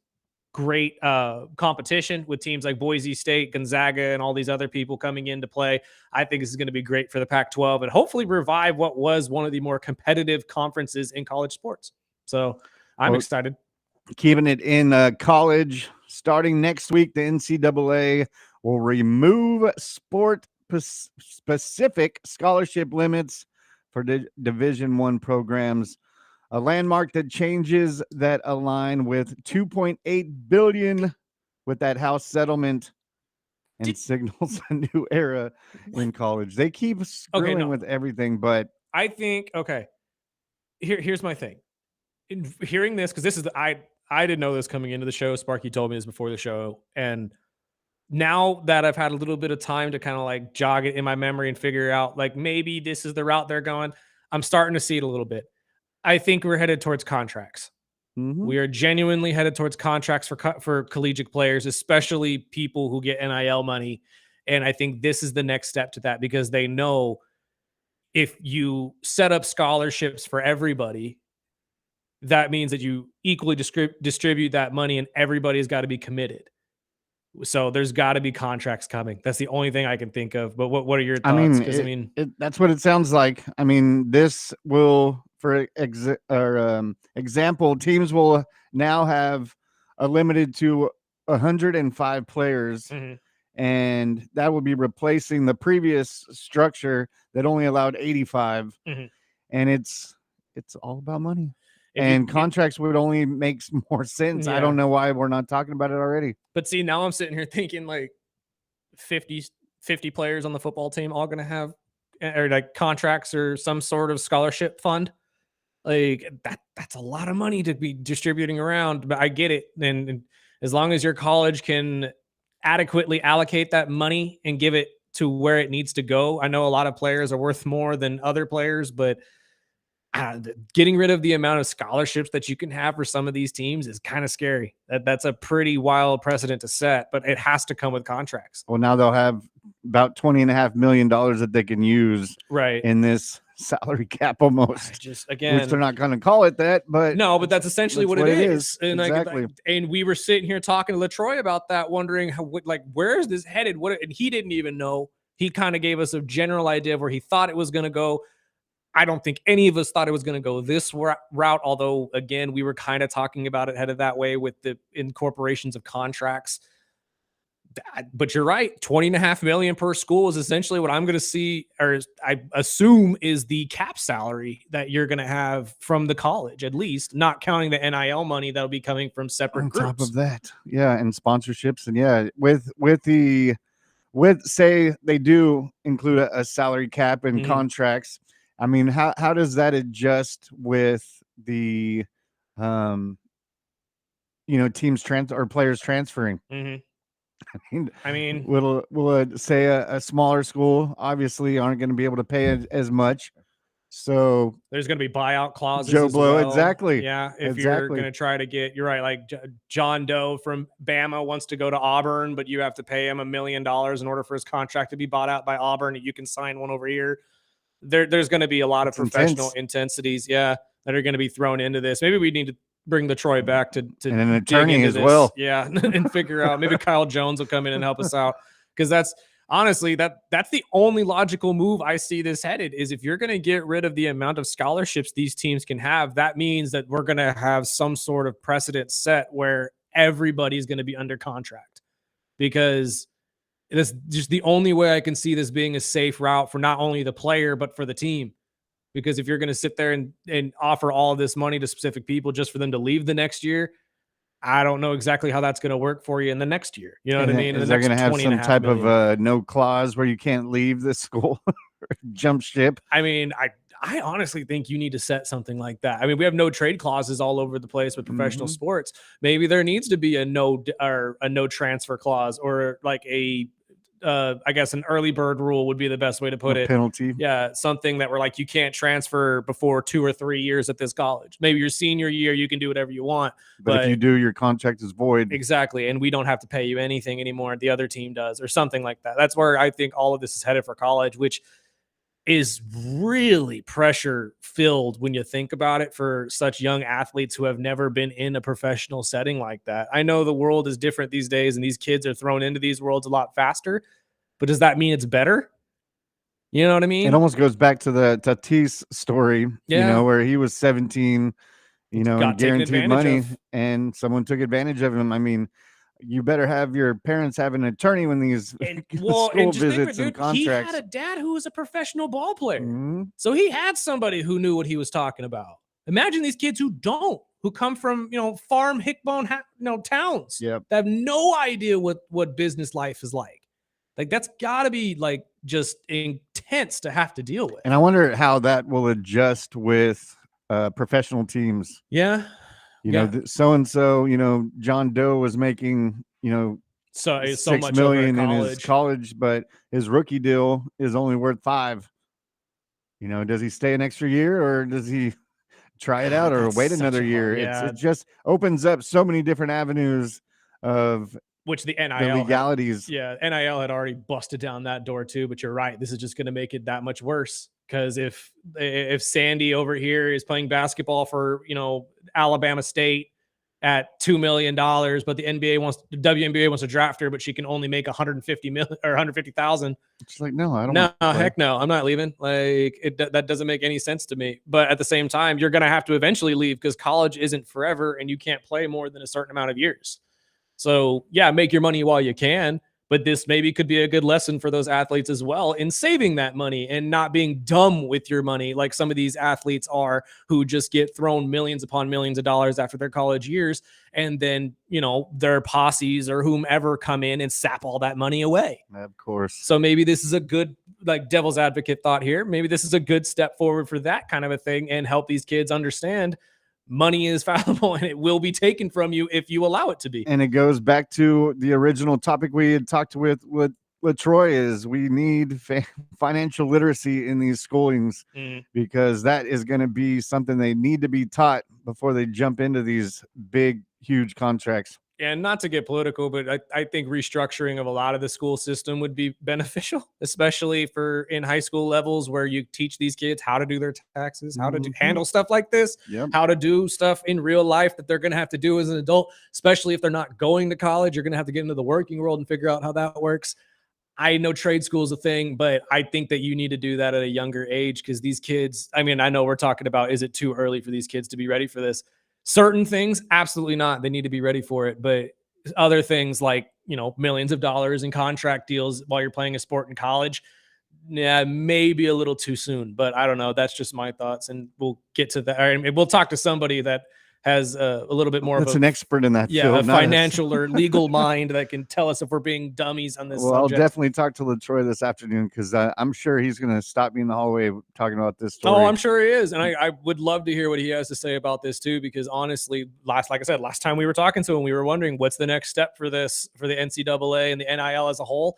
great competition with teams like Boise State, Gonzaga, and all these other people coming into play, I think this is going to be great for the Pac-12 and hopefully revive what was one of the more competitive conferences in college sports. So I'm excited. Keeping it in college, starting next week, the NCAA will remove sport-specific scholarship limits for Division I programs, a landmark that changes that align with $2.8 billion with that House settlement and signals a new era in college. They keep screwing with everything, but I think here's my thing. In hearing this, because this is I didn't know this coming into the show. Sparky told me this before the show, and now that I've had a little bit of time to kind of like jog it in my memory and figure out like maybe this is the route they're going, I'm starting to see it a little bit. I think we're headed towards contracts. Mm-hmm. We are genuinely headed towards contracts for collegiate players, especially people who get NIL money. And I think this is the next step to that, because they know if you set up scholarships for everybody, that means that you equally distribute that money and everybody's got to be committed. So there's got to be contracts coming. That's the only thing I can think of. But what are your thoughts? That's what it sounds like. I mean, this will, for example, teams will now have a limited to 105 players, and that will be replacing the previous structure that only allowed 85. And it's all about money. Contracts would only make more sense. Yeah. I don't know why we're not talking about it already. But see, now I'm sitting here thinking like 50 players on the football team all going to have or like contracts or some sort of scholarship fund. Like that's a lot of money to be distributing around, but I get it. And as long as your college can adequately allocate that money and give it to where it needs to go. I know a lot of players are worth more than other players, but getting rid of the amount of scholarships that you can have for some of these teams is kind of scary. That's a pretty wild precedent to set, but it has to come with contracts. Well, now they'll have about $20.5 million that they can use in this salary cap almost. Which they're not going to call it that, but no, but that's essentially what it is. And exactly. And we were sitting here talking to LaTroy about that, wondering where is this headed? And he didn't even know. He kind of gave us a general idea of where he thought it was going to go. I don't think any of us thought it was going to go this route, although, again, we were kind of talking about it headed that way with the incorporations of contracts. But you're right. $20.5 million per school is essentially what I'm going to see, or I assume is the cap salary that you're going to have from the college, at least, not counting the NIL money that'll be coming from separate groups. On top of that, yeah, and sponsorships, and with say they do include a salary cap and contracts. I mean, how does that adjust with the, teams or players transferring? I mean, will it say a smaller school obviously aren't going to be able to pay as much? So there's going to be buyout clauses. Joe Blow, well. exactly. Yeah, if you're going to try to get, you're right. Like John Doe from Bama wants to go to Auburn, but you have to pay him $1 million in order for his contract to be bought out by Auburn. You can sign one over here. There's going to be a lot of professional intensities. Yeah. that are going to be thrown into this. Maybe we need to bring Latroy back to and an attorney as well. Yeah, and figure out. Maybe Kyle Jones will come in and help us out, because that's honestly that's the only logical move I see this headed. Is if you're going to get rid of the amount of scholarships these teams can have, that means that we're going to have some sort of precedent set where everybody's going to be under contract, because it's just the only way I can see this being a safe route for not only the player but for the team. Because if you're going to sit there and offer all of this money to specific people just for them to leave the next year, I don't know exactly how that's going to work for you in the next year. You know what I mean? Is there going to have some type of no clause where you can't leave the school or jump ship? I mean, I honestly think you need to set something like that. I mean, we have no trade clauses all over the place with professional sports. Maybe there needs to be a no transfer clause, or like I guess an early bird rule would be the best way to put it. Penalty. Yeah. Something that we're like, you can't transfer before 2 or 3 years at this college. Maybe your senior year, you can do whatever you want. But if you do, your contract is void. Exactly. And we don't have to pay you anything anymore. The other team does, or something like that. That's where I think all of this is headed for college, which is really pressure filled when you think about it for such young athletes who have never been in a professional setting like that. I know the world is different these days and these kids are thrown into these worlds a lot faster, but does that mean it's better? You know what I mean? It almost goes back to the Tatis story, where he was 17, and guaranteed money and someone took advantage of him. I mean, you better have your parents have an attorney when these school visits and contracts. He had a dad who was a professional ball player. Mm-hmm. So he had somebody who knew what he was talking about. Imagine these kids who come from, farm hickbone, towns that have no idea what business life is like. Like, that's got to be like just intense to have to deal with. And I wonder how that will adjust with professional teams. Yeah. So-and-so, John Doe was making, so $6 much million in his college, but his rookie deal is only worth $5 million. Does he stay an extra year or does he try it out or wait another year? It just opens up so many different avenues of which the NIL the legalities. NIL had already busted down that door too, but you're right. This is just going to make it that much worse. Because if Sandy over here is playing basketball for, Alabama State at $2 million, but the WNBA wants to draft her, but she can only make 150 million or 150,000. It's like, no, I don't. No, heck no, I'm not leaving. Like that doesn't make any sense to me. But at the same time, you're going to have to eventually leave because college isn't forever, and you can't play more than a certain amount of years. So yeah, make your money while you can. But this maybe could be a good lesson for those athletes as well in saving that money and not being dumb with your money like some of these athletes are, who just get thrown millions upon millions of dollars after their college years. And then, their posses or whomever come in and sap all that money away. Of course. So maybe this is a good, devil's advocate thought here. Maybe this is a good step forward for that kind of a thing and help these kids understand money is fallible and it will be taken from you if you allow it to be. And it goes back to the original topic we had talked with Troy is we need financial literacy in these schoolings because that is going to be something they need to be taught before they jump into these big, huge contracts. And not to get political, but I think restructuring of a lot of the school system would be beneficial, especially for in high school levels where you teach these kids how to do their taxes, how to handle stuff like this, how to do stuff in real life that they're going to have to do as an adult, especially if they're not going to college. You're going to have to get into the working world and figure out how that works. I know trade school is a thing, but I think that you need to do that at a younger age because these kids, I know we're talking about, is it too early for these kids to be ready for this? Certain things, absolutely not. They need to be ready for it. But other things like, millions of dollars in contract deals while you're playing a sport in college, maybe a little too soon. But I don't know. That's just my thoughts. And we'll get to that. And we'll talk to somebody that has a little bit more of an expert in that field. A financial or legal mind that can tell us if we're being dummies on this subject. I'll definitely talk to Latroy this afternoon because I'm sure he's going to stop me in the hallway talking about this story. Oh, I'm sure he is. And I would love to hear what he has to say about this too, because honestly, like I said, last time we were talking to him, we were wondering what's the next step for this, for the NCAA and the NIL as a whole.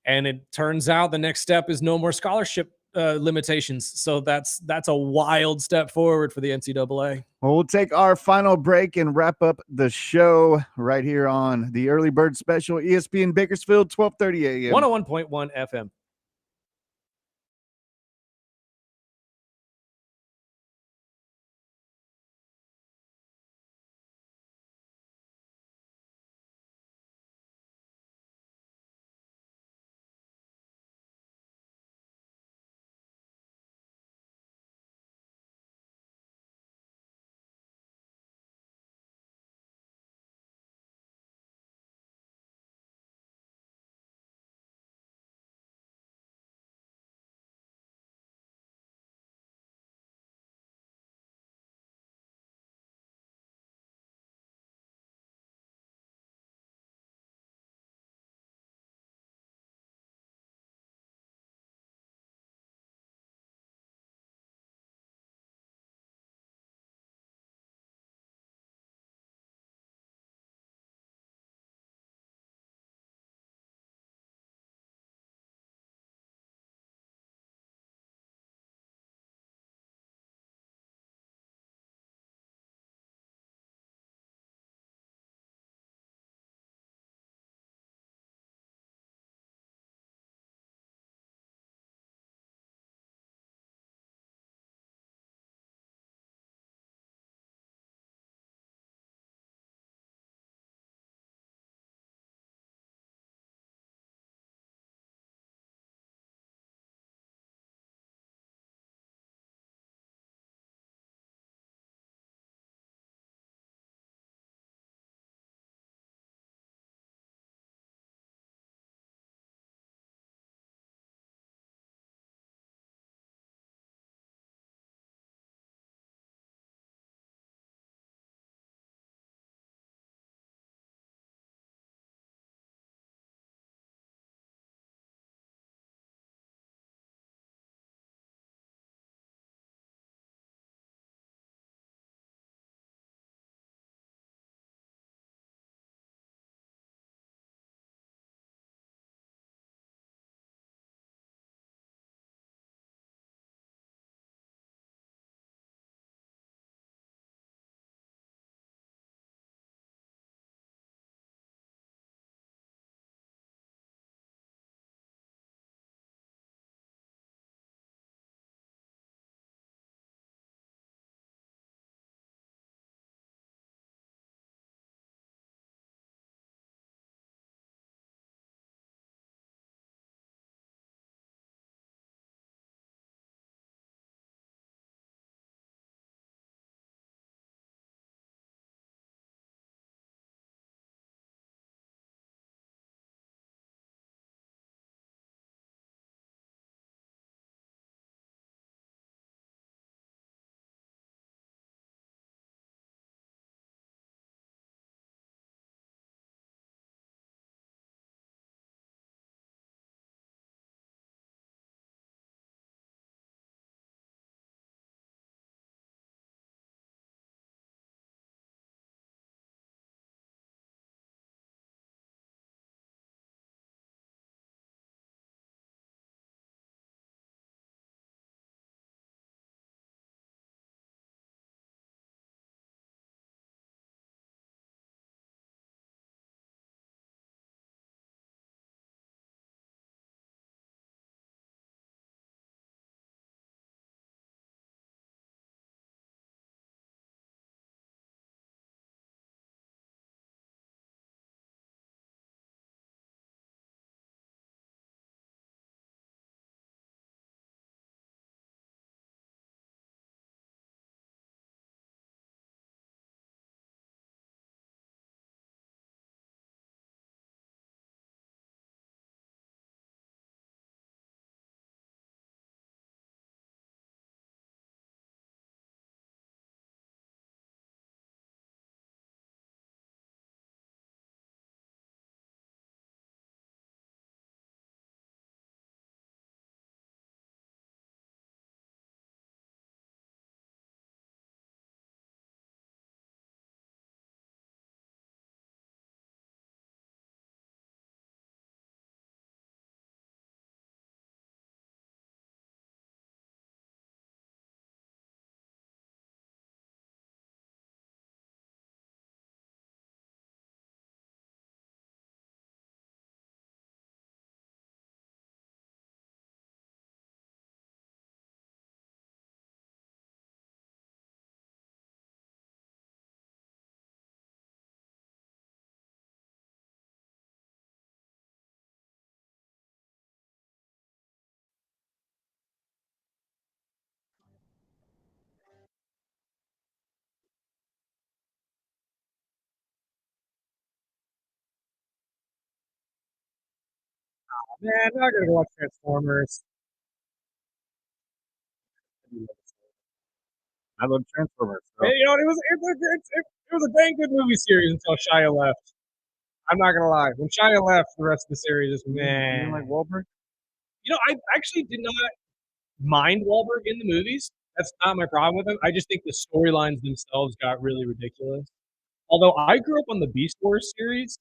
And it turns out the next step is no more scholarship limitations. So that's a wild step forward for the NCAA. Well, we'll take our final break and wrap up the show right here on the Early Bird Special, ESPN Bakersfield, 12:30 a.m. 101.1 FM. Man, I'm not gonna watch Transformers. I love Transformers. So. And, it was a dang good movie series until Shia left. I'm not gonna lie. When Shia left, the rest of the series is You didn't like man. Wahlberg? I actually did not mind Wahlberg in the movies. That's not my problem with him. I just think the storylines themselves got really ridiculous. Although I grew up on the Beast Wars series.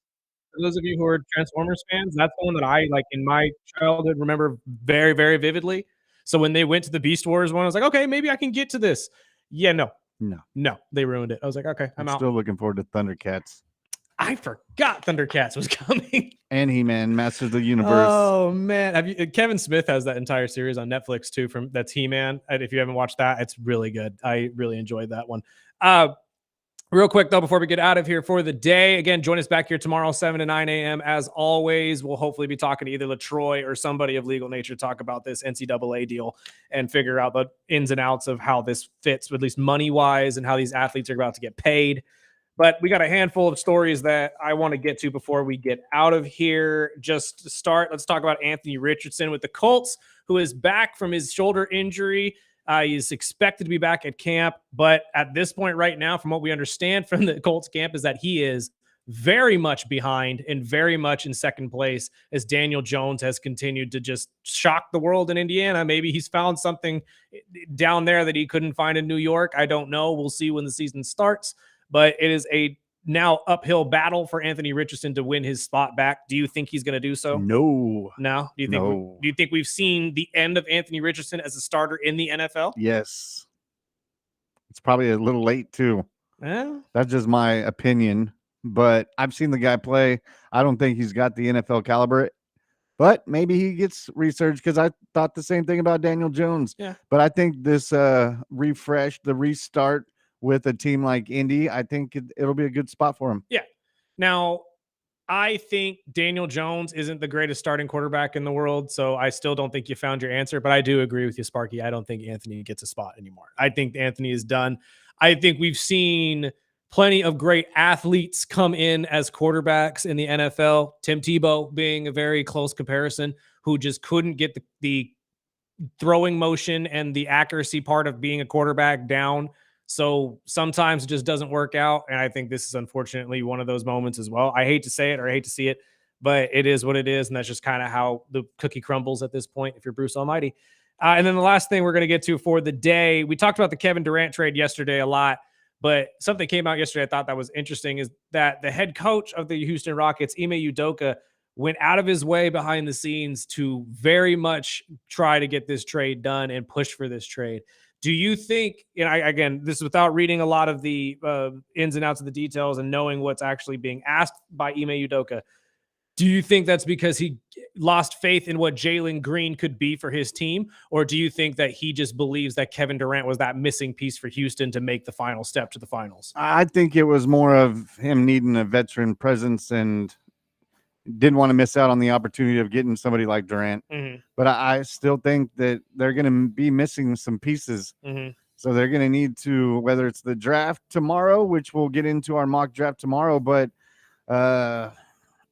For those of you who are Transformers fans, that's the one that I like in my childhood remember very, very vividly. So when they went to the Beast Wars one, I was like, okay, maybe I can get to this. Yeah, no, they ruined it. I was like, okay, I'm out. Still looking forward to Thundercats. I forgot Thundercats was coming. And He-Man, Masters of the Universe. Oh man, Kevin Smith has that entire series on Netflix too. That's He-Man. If you haven't watched that, it's really good. I really enjoyed that one. Real quick, though, before we get out of here for the day, again, join us back here tomorrow, 7 to 9 a.m. As always, we'll hopefully be talking to either LaTroy or somebody of legal nature to talk about this NCAA deal and figure out the ins and outs of how this fits, at least money-wise, and how these athletes are about to get paid. But we got a handful of stories that I want to get to before we get out of here. Just to start, let's talk about Anthony Richardson with the Colts, who is back from his shoulder injury. He's expected to be back at camp, but at this point right now, from what we understand from the Colts camp, is that he is very much behind and very much in second place as Daniel Jones has continued to just shock the world in Indiana. Maybe he's found something down there that he couldn't find in New York. I don't know. We'll see when the season starts, but it is a now uphill battle for Anthony Richardson to win his spot back. Do you think he's going to do so? No. Do you think we've seen the end of Anthony Richardson as a starter in the NFL? Yes. It's probably a little late too. That's just my opinion, but I've seen the guy play. I don't think he's got the NFL caliber, but maybe he gets research because I thought the same thing about Daniel Jones. Yeah. But I think this the restart with a team like Indy, I think it'll be a good spot for him. Yeah. Now, I think Daniel Jones isn't the greatest starting quarterback in the world, so I still don't think you found your answer, but I do agree with you, Sparky. I don't think Anthony gets a spot anymore. I think Anthony is done. I think we've seen plenty of great athletes come in as quarterbacks in the NFL, Tim Tebow being a very close comparison, who just couldn't get the throwing motion and the accuracy part of being a quarterback down. So sometimes it just doesn't work out. And I think this is unfortunately one of those moments as well. I hate to say it or I hate to see it, but it is what it is. And that's just kind of how the cookie crumbles at this point if you're Bruce Almighty. And then the last thing we're going to get to for the day, we talked about the Kevin Durant trade yesterday a lot, but something came out yesterday I thought that was interesting is that the head coach of the Houston Rockets, Ime Udoka, went out of his way behind the scenes to very much try to get this trade done and push for this trade. Do you think, again, this is without reading a lot of the ins and outs of the details and knowing what's actually being asked by Ime Udoka, do you think that's because he lost faith in what Jalen Green could be for his team? Or do you think that he just believes that Kevin Durant was that missing piece for Houston to make the final step to the finals? I think it was more of him needing a veteran presence and didn't want to miss out on the opportunity of getting somebody like Durant. Mm-hmm. But I still think that they're going to be missing some pieces. Mm-hmm. So they're going to need to, whether it's the draft tomorrow, which we'll get into our mock draft tomorrow, but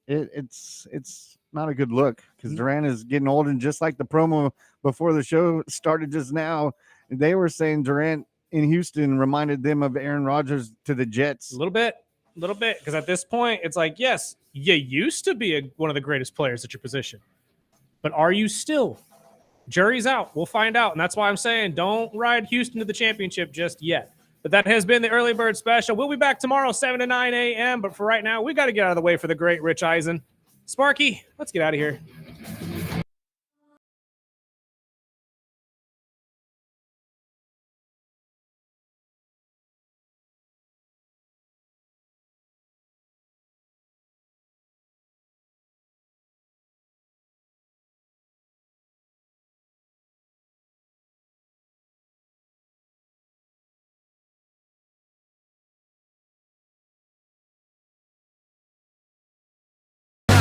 it's not a good look because Durant is getting old. And just like the promo before the show started just now, they were saying Durant in Houston reminded them of Aaron Rodgers to the Jets. A little bit. Because at this point, it's like, yes, you used to be one of the greatest players at your position, but are you still? Jury's out. We'll find out. And that's why I'm saying don't ride Houston to the championship just yet. But that has been the Early Bird Special. We'll be back tomorrow, 7 to 9 a.m. But for right now, we got to get out of the way for the great Rich Eisen. Sparky, let's get out of here.